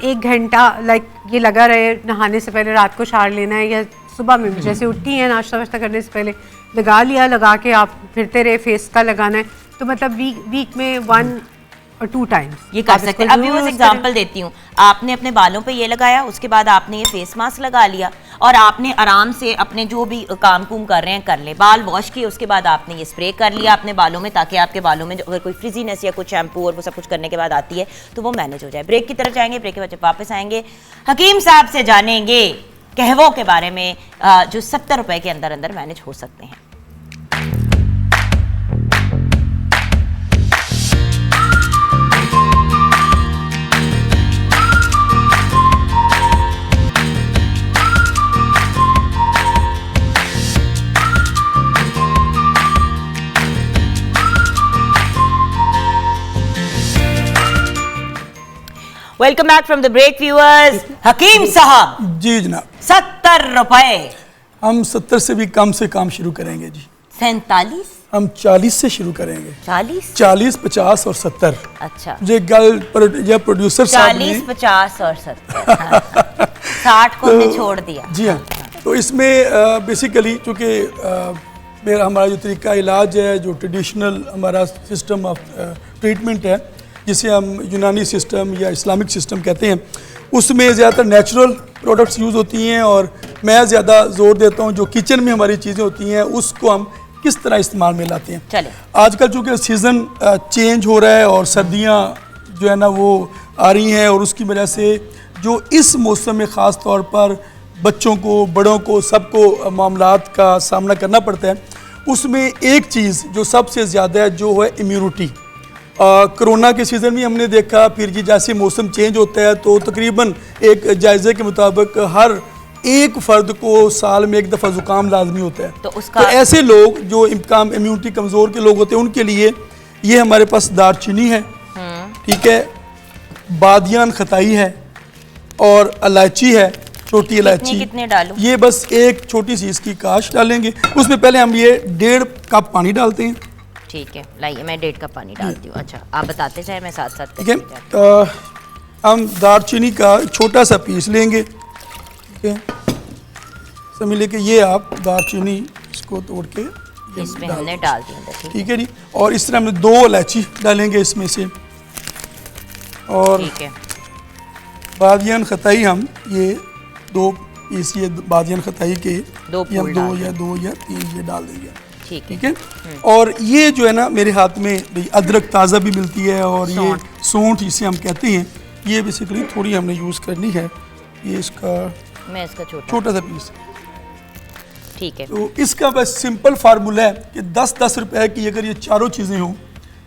1 घंटा लाइक ये लगा रहे, नहाने से पहले रात को शावर लेना है या सुबह में जैसे उठती हैं नाश्ता वाश्ता करने से पहले लगा लिया, लगा के आप फिरते रहे। फेस का लगाना है तो मतलब वीक में 1 और 2 टाइम्स ये कर सकते हैं। अभी मैं एग्जांपल देती हूँ, आपने अपने बालों पे ये लगाया, उसके बाद आपने ये फेस मास्क लगा लिया और आपने आराम से अपने जो भी काम कुम कर रहे हैं कर लें, बाल वॉश किए, उसके बाद आपने ये स्प्रे कर लिया अपने बालों में, ताकि आपके बालों में जो अगर कोई फ्रिजीनेस या कुछ शैम्पू और वो सब कुछ करने के बाद आती है तो वो मैनेज हो जाए। ब्रेक की तरफ जाएंगे, ब्रेक के बाद जब वापस आएंगे हकीम साहब से जानेंगे कहवों के बारे में जो 70 रुपए के अंदर अंदर मैनेज हो सकते हैं। Welcome back from the break viewers. हकीम साहब जी जनाब, 70 रुपए। हम 70 से भी कम से काम शुरू करेंगे जी। 47? हम 40 से शुरू करेंगे। 40? 40, 50 और 70। अच्छा, ये या प्रोड्यूसर साहब ने 40, 50 और 70 60 को हमने छोड़ दिया। जी हाँ, तो इसमें बेसिकली चूँकि मेरा हमारा जो तरीका इलाज है, जो ट्रेडिशनल हमारा सिस्टम ऑफ ट्रीटमेंट है, जिसे हम यूनानी सिस्टम या इस्लामिक सिस्टम कहते हैं, उसमें ज़्यादातर नेचुरल प्रोडक्ट्स यूज़ होती हैं और मैं ज़्यादा जोर देता हूँ जो किचन में हमारी चीज़ें होती हैं उसको हम किस तरह इस्तेमाल में लाते हैं। चले, आजकल चूँकि सीज़न चेंज हो रहा है और सर्दियाँ जो है ना वो आ रही हैं, और उसकी वजह से जो इस मौसम में ख़ास तौर पर बच्चों को, बड़ों को, सबको मामलात का सामना करना पड़ता है, उसमें एक चीज़ जो सबसे ज़्यादा है जो है इम्यूनिटी। कोरोना के सीज़न में हमने देखा, फिर जी जैसे मौसम चेंज होता है तो तकरीबन एक जायज़े के मुताबिक हर एक फ़र्द को साल में 1 दफ़ा ज़ुकाम लाजमी होता है। तो ऐसे लोग जो इम्यूनिटी कमज़ोर के लोग होते हैं उनके लिए ये हमारे पास दारचीनी है, ठीक है, बादियान खताई है और इलायची है, छोटी इलायची। कितने डालूं? ये बस एक छोटी सी इसकी काश डालेंगे। उसमें पहले हम ये 1.5 कप पानी डालते हैं। ठीक है, लाइए मैं 1.5 कप पानी डालती हूँ। अच्छा, आप बताते जाए, मैं साथ साथ ठीक है। हम दारचीनी का छोटा सा पीस लेंगे, ठीक है, समझ लेके ये आप दारचीनी इसको तोड़ के इसमें हमने डाल दी, ठीक है जी। और इस तरह हमने 2 इलायची डालेंगे इसमें से, और ठीक है, बादियान खताई हम ये 2 पीस, ये बादियान खताई के 2 या 3 ये डाल देंगे, ठीक है। और ये जो है ना मेरे हाथ में अदरक ताज़ा भी मिलती है और ये सौंठ इसे हम कहते हैं, ये बेसिकली थोड़ी हमने यूज़ करनी है। ये इसका मैं इसका छोटा सा पीस, ठीक है। तो इसका बस सिंपल फार्मूला है कि 10-10 रुपए की अगर ये चारों चीज़ें हों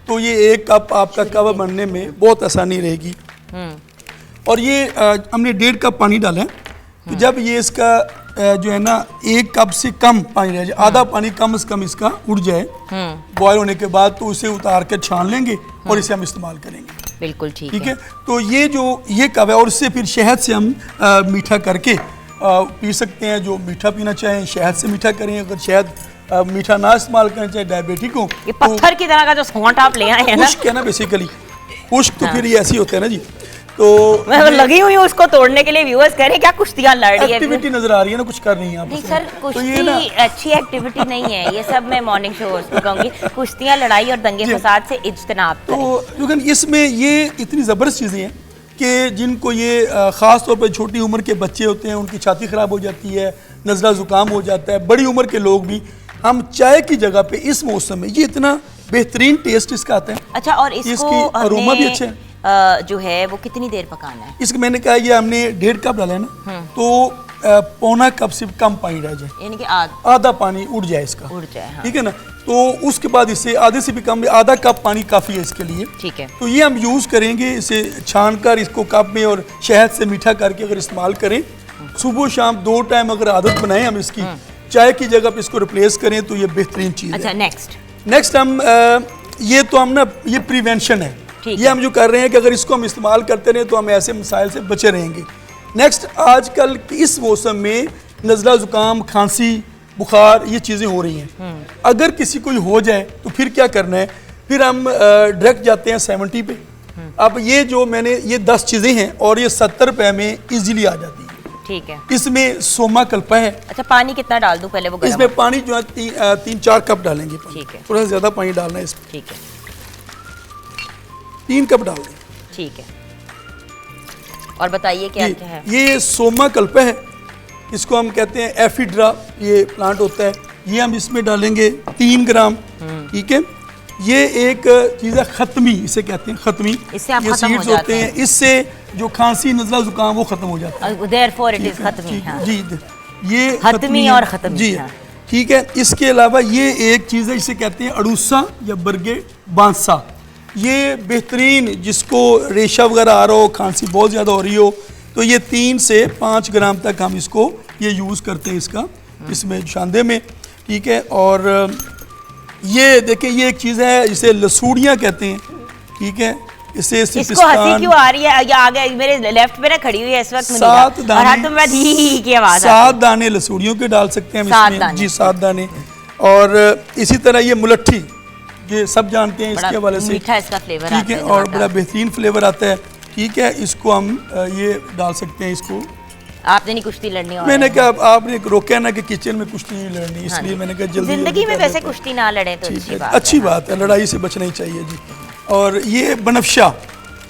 तो ये 1 कप आपका कहवा बनने में बहुत आसानी रहेगी। और ये हमने 1.5 कप पानी डाला है, तो जब ये इसका जो है ना 1 कप से कम पानी रह जाए, आधा पानी कम से कम इसका उड़ जाए बॉयल होने के बाद, तो उसे उतार कर छान लेंगे और इसे हम इस्तेमाल करेंगे। बिल्कुल ठीक ठीक है। है। तो ये कब है, और इससे फिर शहद से हम मीठा करके पी सकते हैं। जो मीठा पीना चाहें शहद से मीठा करें, अगर शहद मीठा ना इस्तेमाल करना चाहे डायबिटिक हो ये पत्थर की तरह का जो सौंठ आप ले आए हैं ना, खुश्क है ना बेसिकली, खुश्क तो फिर ये ऐसे ही होता है ना जी। तो मैं लगी हुई हूँ उसको तोड़ने के लिए। व्यूअर्स कह रहे हैं क्या कुश्तियां लड़ रही है? एक्टिविटी नजर आ रही है ना, कुछ कर रही है आप नहीं उसमें। सर, तो ये ना कुश्ती अच्छी एक्टिविटी नहीं है। ये सब मैं मॉर्निंग शो को कहूंगी, कुश्तियां लड़ाई और दंगे फसाद से इज्तनाब करें। तो लेकिन इसमें ये इतनी ज़बरदस्त चीज़ें हैं कि जिनको ये ख़ास तौर पर छोटी उम्र के बच्चे होते हैं, उनकी छाती ख़राब हो जाती है, नज़ला ज़ुकाम हो जाता है, बड़ी उम्र के लोग भी, हम चाय की जगह पे इस मौसम में ये इतना बेहतरीन टेस्ट इसका आता है। अच्छा, और इसको इसकी अरोमा भी अच्छे है। जो है वो कितनी देर पकाना है? इसको मैंने कहा ये हमने 1.5 कप डाला है ना, तो पौना कप से कम पानी रह जाए, यानी कि आधा पानी उड़ जाए इसका, उड़ जाए, हाँ। ठीक है ना। तो उसके बाद इससे आधे से भी कम, आधा कप पानी काफ़ी है इसके लिए, ठीक है। तो ये हम यूज़ करेंगे, इसे छान कर इसको कप में और शहद से मीठा करके अगर इस्तेमाल करें, सुबह शाम 2 टाइम अगर आदत बनाएं हम इसकी, चाय की जगह पे इसको रिप्लेस करें, तो ये बेहतरीन चीज़ अच्छा, है। नेक्स्ट हम ये तो हम ना ये प्रिवेंशन है, ठीक ये है। हम जो कर रहे हैं कि अगर इसको हम इस्तेमाल करते रहे तो हम ऐसे मसाइल से बचे रहेंगे। नेक्स्ट, आजकल इस मौसम में नज़ला ज़ुकाम, खांसी, बुखार, ये चीज़ें हो रही हैं। अगर किसी को हो जाए तो फिर क्या करना है, फिर हम डायरेक्ट जाते हैं 70 पे। अब ये जो मैंने ये 10 चीज़ें हैं और ये 70 रुपये में इजीली आ जाती है। ठीक है। इसमें सोमा कल्पा है। अच्छा, पानी कितना डाल दूं पहले? वो गर्म इसमें पानी जो है 3-4 कप डालेंगे पानी। ठीक है। थोड़ा सा ज़्यादा पानी डालना है इसमें, ठीक है, 3 कप डाल दें। ठीक है। और बताइए क्या क्या है? ये सोमा कल्पा है, इसको हम कहते हैं एफिड्रा, ये प्लांट होता है। ये हम इसमें डालेंगे 3 ग्राम, ठीक है। ये एक चीज़ है खत्मी, इसे कहते हैं खत्मी। इससे आप ये खत्म हो सीड्स जाते होते हैं, इससे जो खांसी, नज़ला ज़ुकाम वो खत्म हो जाता है। देयरफॉर इट इज खत्मी। जी, हाँ। जी, ये खत्मी है। और खत्मी, जी हाँ। ठीक है। इसके अलावा ये एक चीज़ है, इसे कहते हैं अड़ूसा या बरगे बांसा। ये बेहतरीन, जिसको रेशा वगैरह आ रहा हो, खांसी बहुत ज़्यादा हो रही हो, तो ये 3 से 5 ग्राम तक हम इसको ये यूज़ करते हैं इसका, इसमें शांदे में, ठीक है। और ये देखें, ये एक चीज़ है जिसे लसूड़ियाँ कहते हैं, ठीक है। इसे इसको हंसी क्यों आ रही है? या आगे मेरे लेफ्ट पे ना खड़ी हुई है इस वक्त, 7 दाने, और हाथ में ही की आवाज 7 दाने लसूड़ियों के डाल सकते हैं हम 7 इसमें। दाने। जी, 7 दाने। और इसी तरह ये मुलट्ठी, ये सब जानते हैं इसके हवाले से, मीठा इसका फ्लेवर ठीक आता है, है, और जबरदस्त। बड़ा बेहतरीन फ्लेवर आता है, ठीक है। इसको हम ये डाल सकते हैं इसको। आपने नहीं कुश्ती लड़नी? और मैंने कहा आपने रोका ना कि किचन में कुश्ती नहीं लड़नी, इसलिए मैंने कहा जल्दी जिंदगी में कर वैसे लेते हैं। कुश्ती ना लड़े तो ठीक अच्छी है, बात अच्छी बात है, लड़ाई से बचना ही चाहिए जी। और ये बनफशा,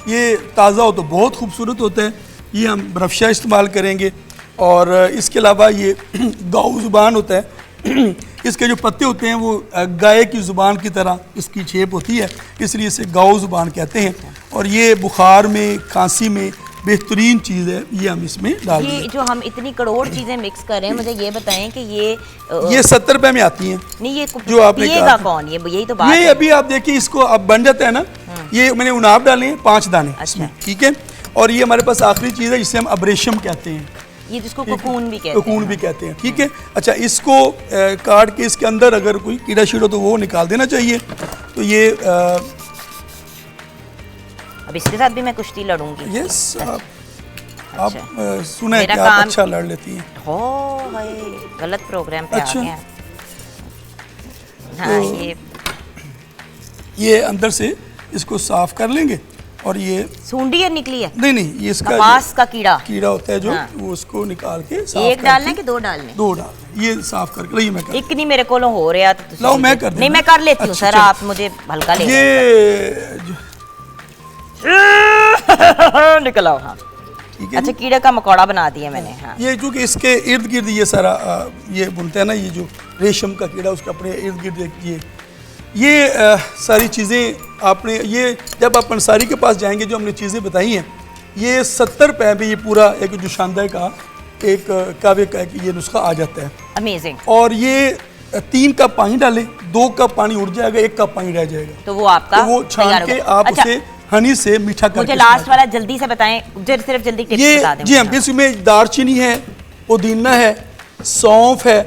ये ताज़ा हो तो बहुत खूबसूरत होता है, ये हम बनफशा इस्तेमाल करेंगे। और इसके अलावा ये गाऊ ज़ुबान होता है, इसके जो पत्ते होते हैं वो गाय की ज़ुबान की तरह इसकी शेप होती है, इसलिए इसे गाऊ ज़ुबान कहते हैं। और ये बुखार में, खांसी में बेहतरीन चीज़ है, ये हम इसमें डाल ये देंगे। जो हम इतनी करोड़ चीजें मिक्स कर रहे हैं, मुझे ये बताएं कि ये 70 रुपये में आती हैं। नहीं, ये जो आपने पिएगा कहा था। कौन? ये यही तो बात ये है। अभी आप देखिए, इसको अब बन जाता है ना, ये मैंने उनाब डाले हैं 5 दाने इसमें, ठीक है। और ये हमारे पास आखिरी चीज़ है जिसे हम अब्रेशम कहते हैं, ये जिसको कोकून भी कहते हैं। कोकून भी कहते हैं, ठीक है। अच्छा, इसको काट के इसके अंदर अगर कोई कीड़ा शीड़ा तो वो निकाल देना चाहिए। तो ये अब इसके साथ भी मैं कुश्ती लड़ूंगी। यस, आप सुना है मेरा कि आप काम- अच्छा लड़ लेती हैं। हो भाई, गलत प्रोग्राम पे अच्छा। आ गया। हाँ, ये अंदर से इसको साफ कर लेंगे। और ये सूंडी है निकली है, नहीं, ये इसका कपास का कीड़ा। कीड़ा होता है जो, हाँ। वो उसको निकाल के साफ एक डालना है करके- कि 2 डालने? 2 डाल, ये साफ करके लो, ये मैं कर एक नहीं मेरे को हो रहा तो लाओ, मैं कर नहीं, मैं कर लेती हूँ अच्छा, सर, चलो। आप मुझे हल्का ले ये निकल आओ। हाँ, ठीक है अच्छा, कीड़े का मकोड़ा बना दिया मैंने। हाँ, ये क्योंकि इसके इर्द गिर्द ये सारा ये बुनते हैं ना, ये जो रेशम का कीड़ा उसके अपने इर्द गिर्द ये सारी चीज़ें आपने, ये जब आप पंसारी के पास जाएंगे, जो हमने चीज़ें बताई हैं, ये 70 रुपये में ये पूरा एक जो शानदार का एक कावे का ये नुस्खा आ जाता है। अमेजिंग। और ये 3 कप पानी डालें, 2 कप पानी उड़ जाएगा, 1 कप पानी रह जाएगा, तो वो आपका तो वो छान तैयार के होगा। आप अच्छा, उसे हनी से मीठा करके मुझे लास्ट इस्तेमाल वाला जल्दी से बताएं, सिर्फ जल्दी टिप्स ये बता दें जी, हम मुझे। इसमें दालचीनी है, पुदीना है, सौंफ है,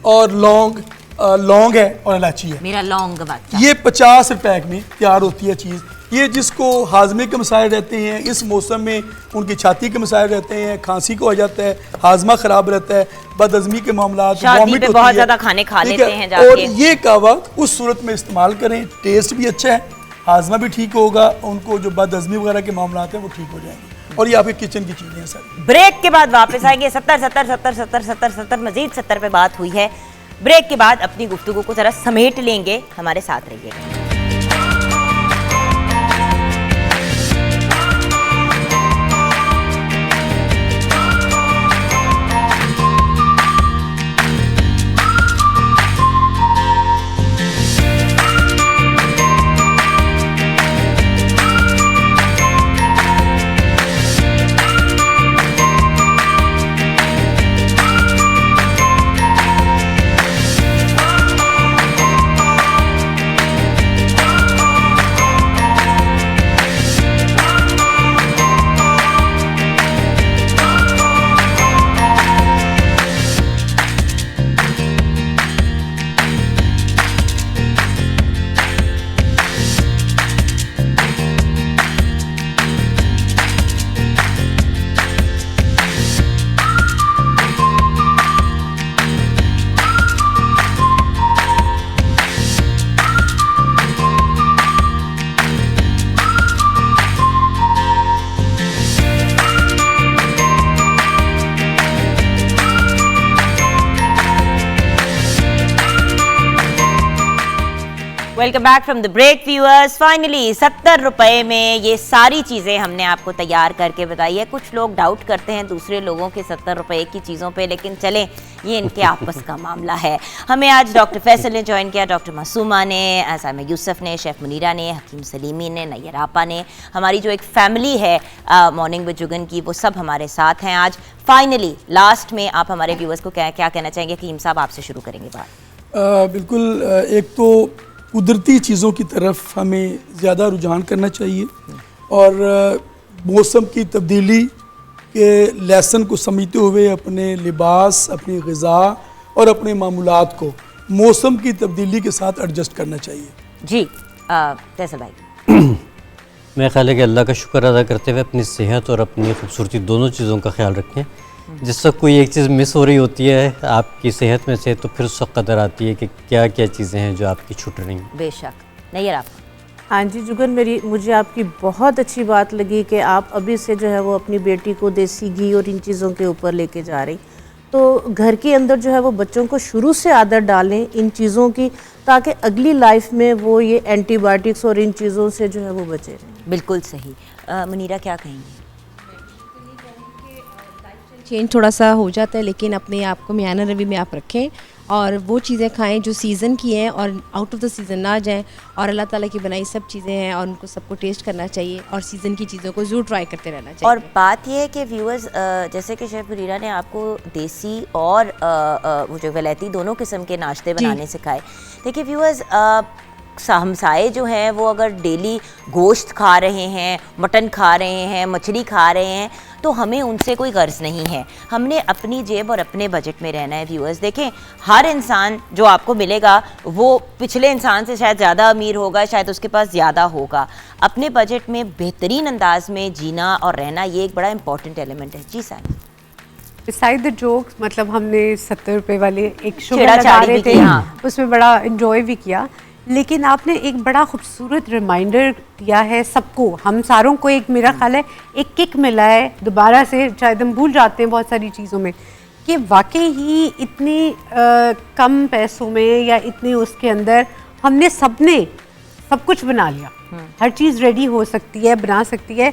और लौंग है, और इलायची है। मेरा लौंग बच्चा। ये 50 रुपए में तैयार होती है चीज़। ये जिसको हाजमे के मसाइल रहते हैं, इस मौसम में उनकी छाती के मसाइल रहते हैं, खांसी को आ जाता है, हाजमा ख़राब रहता है, बदहज़मी के मामला, शादी पे बहुत ज़्यादा खाने खा लेते हैं जाके। और ये कहवा उस सूरत में इस्तेमाल करें, टेस्ट भी अच्छा है, हाजमा भी ठीक होगा, उनको जो बदहज़मी वगैरह के मामला हैं वो ठीक हो जाएंगे। और ये आपके किचन की चीज़ें हैं सर। ब्रेक के बाद वापस आएंगे। 70 मजीद 70 पे बात हुई है। ब्रेक के बाद अपनी गुफ्तगू को जरा समेट लेंगे, हमारे साथ रहिएगा। Welcome back from the break viewers. Finally 70 रुपए में ये सारी चीज़ें हमने आपको तैयार करके बताई है। कुछ लोग डाउट करते हैं दूसरे लोगों के 70 रुपए की चीज़ों पे, लेकिन चलें ये इनके आपस का मामला है। हमें आज डॉक्टर फैसल ने ज्वाइन किया, डॉक्टर मासूमा ने, असामा यूसुफ ने, शेफ मुनीरा ने, हकीम सलीमी ने, नैयर आपा ने, हमारी जो एक फैमिली है मॉर्निंग विद जुगन की, वो सब हमारे साथ हैं आज। फाइनली लास्ट में आप हमारे व्यूअर्स को क्या कहना चाहेंगे? हकीम साहब आपसे शुरू करेंगे बात। बिल्कुल, एक तो कुदरती चीज़ों की तरफ हमें ज़्यादा रुझान करना चाहिए और मौसम की तब्दीली के लेसन को समझते हुए अपने लिबास, अपनी ग़िज़ा और अपने मामूलात को मौसम की तब्दीली के साथ एडजस्ट करना चाहिए। जी फैसल भाई। मैं ख्याल है कि अल्लाह का शुक्र अदा करते हुए अपनी सेहत और अपनी खूबसूरती दोनों चीज़ों का ख्याल रखें। जिस वक्त कोई एक चीज़ मिस हो रही होती है आपकी सेहत में से, तो फिर उस वक्त कदर आती है कि क्या क्या चीज़ें हैं जो आपकी छूट रही हैं। बेशक। नैयर आप। हाँ जी जुगन, मुझे आपकी बहुत अच्छी बात लगी कि आप अभी से जो है वो अपनी बेटी को देसी घी और इन चीज़ों के ऊपर लेके जा रही। तो घर के अंदर जो है वो बच्चों को शुरू से आदत डालें इन चीज़ों की, ताकि अगली लाइफ में वो ये एंटीबायोटिक्स और इन चीज़ों से जो है वो बचे रहें। बिल्कुल सही। मुनीरा क्या कहेंगी? चेंज थोड़ा सा हो जाता है, लेकिन अपने आप को मियाना रवि में आप रखें और वो चीज़ें खाएं जो सीज़न की हैं और आउट ऑफ द सीज़न ना जाएं। और अल्लाह ताला की बनाई सब चीज़ें हैं और उनको सबको टेस्ट करना चाहिए और सीज़न की चीज़ों को ज़रूर ट्राई करते रहना चाहिए। और बात यह है कि व्यूअर्स, जैसे कि शेफ मुनीरा ने आपको देसी और वो जो वलैती दोनों किस्म के नाश्ते बनाने सिखाए। देखिए व्यूअर्स, हमसाए जो हैं वो अगर डेली गोश्त खा रहे हैं, मटन खा रहे हैं, मछली खा रहे हैं, तो हमें उनसे कोई गर्ज नहीं है। हमने अपनी जेब और अपने बजट में रहना है। व्यूअर्स देखें, हर इंसान जो आपको मिलेगा वो पिछले इंसान से शायद ज़्यादा अमीर होगा, शायद उसके पास ज़्यादा होगा। अपने बजट में बेहतरीन अंदाज में जीना और रहना, ये एक बड़ा इंपॉर्टेंट एलिमेंट है। जी सर। बिसाइड द जोक्स, मतलब हमने 70 रुपए वाले एक शो छेड़ा लगा छाड़ी रहे भी थे, की, हाँ। उसमें बड़ा एंजॉय भी किया। लेकिन आपने एक बड़ा खूबसूरत रिमाइंडर दिया है सबको, हम सारों को एक, मेरा ख्याल है एक किक मिला है दोबारा से, शायद हम भूल जाते हैं बहुत सारी चीज़ों में, कि वाकई ही इतनी कम पैसों में या इतने उसके अंदर हमने सबने सब कुछ बना लिया। हर चीज़ रेडी हो सकती है, बना सकती है।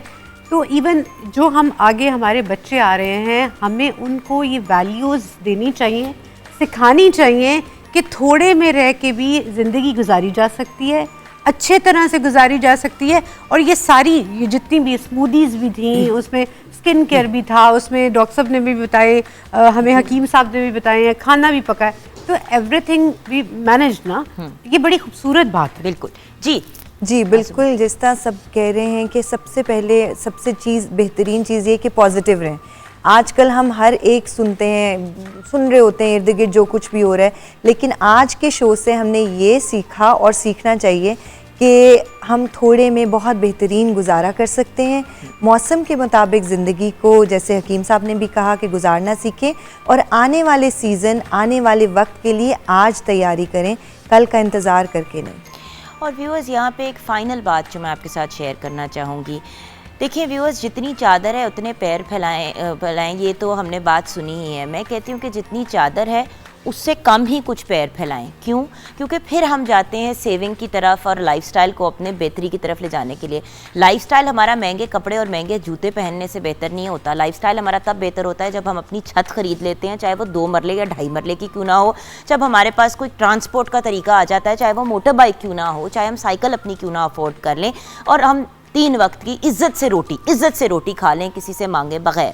तो इवन जो हम आगे हमारे बच्चे आ रहे हैं, हमें उनको ये वैल्यूज़ देनी चाहिए, सिखानी चाहिए कि थोड़े में रह के भी ज़िंदगी गुजारी जा सकती है, अच्छे तरह से गुजारी जा सकती है। और ये सारी, ये जितनी भी स्मूदीज़ भी थी, उसमें स्किन केयर भी था, उसमें डॉक्टर साहब ने भी बताए, हमें हकीम साहब ने भी बताए हैं, खाना भी पका है, तो एवरीथिंग वी मैनेज ना। ये बड़ी खूबसूरत बात है। बिल्कुल जी जी बिल्कुल, जिस तरह सब कह रहे हैं कि सबसे पहले सबसे बेहतरीन चीज़ ये कि पॉजिटिव रहें। आजकल हम हर एक सुन रहे होते हैं इर्द गिर्द जो कुछ भी हो रहा है, लेकिन आज के शो से हमने ये सीखा और सीखना चाहिए कि हम थोड़े में बहुत बेहतरीन गुजारा कर सकते हैं। मौसम के मुताबिक ज़िंदगी को, जैसे हकीम साहब ने भी कहा, कि गुजारना सीखें और आने वाले सीज़न, आने वाले वक्त के लिए आज तैयारी करें, कल का इंतज़ार करके नहीं। और व्यूअर्स, यहाँ पे एक फ़ाइनल बात जो मैं आपके साथ शेयर करना चाहूँगी। देखिए व्यूअर्स, जितनी चादर है उतने पैर फैलाएं, ये तो हमने बात सुनी ही है। मैं कहती हूँ कि जितनी चादर है उससे कम ही कुछ पैर फैलाएं। क्यों? क्योंकि फिर हम जाते हैं सेविंग की तरफ और लाइफस्टाइल को अपने बेहतरी की तरफ ले जाने के लिए। लाइफस्टाइल हमारा महंगे कपड़े और महंगे जूते पहनने से बेहतर नहीं होता। लाइफस्टाइल हमारा तब बेहतर होता है जब हम अपनी छत खरीद लेते हैं, चाहे वो 2 मरले या 2.5 मरले की क्यों ना हो, जब हमारे पास कोई ट्रांसपोर्ट का तरीका आ जाता है, चाहे वो मोटर बाइक क्यों ना हो, चाहे हम साइकिल अपनी क्यों ना अफोर्ड कर लें, और हम 3 वक्त की इज्जत से रोटी खा लें किसी से मांगे बगैर।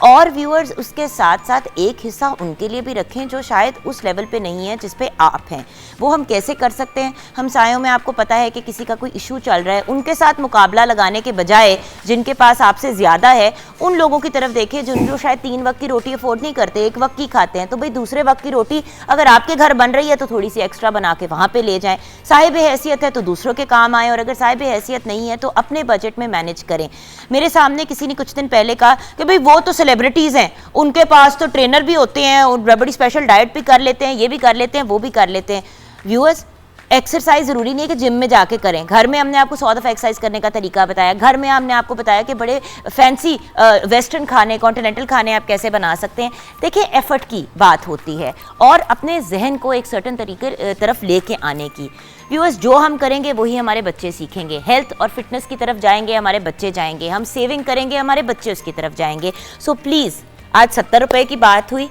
और व्यूअर्स, उसके साथ साथ एक हिस्सा उनके लिए भी रखें जो शायद उस लेवल पे नहीं है जिस पे आप हैं। वो हम कैसे कर सकते हैं? हमसायों में आपको पता है कि किसी का कोई इशू चल रहा है, उनके साथ मुकाबला लगाने के बजाय जिनके पास आपसे ज़्यादा है उन लोगों की तरफ देखें जो शायद 3 वक्त की रोटी अफोर्ड नहीं करते, 1 वक्त की खाते हैं। तो भाई दूसरे वक्त की रोटी अगर आपके घर बन रही है तो थोड़ी सी एक्स्ट्रा बना के वहाँ पर ले जाएँ। साहिब हैसियत है तो दूसरों के काम आए, और अगर साहिब हैसियत नहीं है तो अपने बजट में मैनेज करें। मेरे सामने किसी ने कुछ दिन पहले कहा कि भाई वो तो सेलिब्रिटीज़ हैं, उनके पास तो ट्रेनर भी होते हैं और बड़ी स्पेशल डाइट भी कर लेते हैं, ये भी कर लेते हैं, वो भी कर लेते हैं। व्यूअर्स, एक्सरसाइज ज़रूरी नहीं है कि जिम में जाके करें। घर में हमने आपको 100 दफ़ा एक्सरसाइज करने का तरीका बताया। घर में हमने आपको बताया कि बड़े फैंसी वेस्टर्न खाने, कॉन्टिनेंटल खाने आप कैसे बना सकते हैं। देखिए, एफर्ट की बात होती है और अपने जहन को एक सर्टन तरीके तरफ लेके आने की। व्यूअर्स, जो हम करेंगे वही हमारे बच्चे सीखेंगे। हेल्थ और फिटनेस की तरफ जाएंगे हमारे बच्चे जाएंगे, हम सेविंग करेंगे हमारे बच्चे उसकी तरफ जाएंगे। सो प्लीज़, आज 70 रुपए की बात हुई,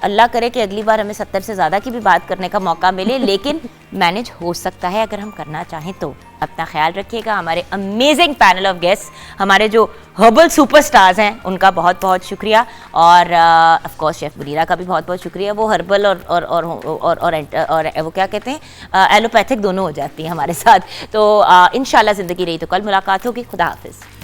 अल्लाह करे कि अगली बार हमें 70 से ज़्यादा की भी बात करने का मौका मिले, लेकिन मैनेज हो सकता है अगर हम करना चाहें तो। अपना ख्याल रखिएगा। हमारे अमेजिंग पैनल ऑफ गेस्ट, हमारे जो हर्बल सुपरस्टार्स हैं, उनका बहुत बहुत शुक्रिया, और ऑफ कोर्स शेफ़ मुनीरा का भी बहुत बहुत शुक्रिया। वो हर्बल और वो क्या कहते हैं, एलोपैथिक दोनों हो जाती हैं हमारे साथ। तो इंशाल्लाह ज़िंदगी रही तो कल मुलाकात होगी। खुदा हाफिज़।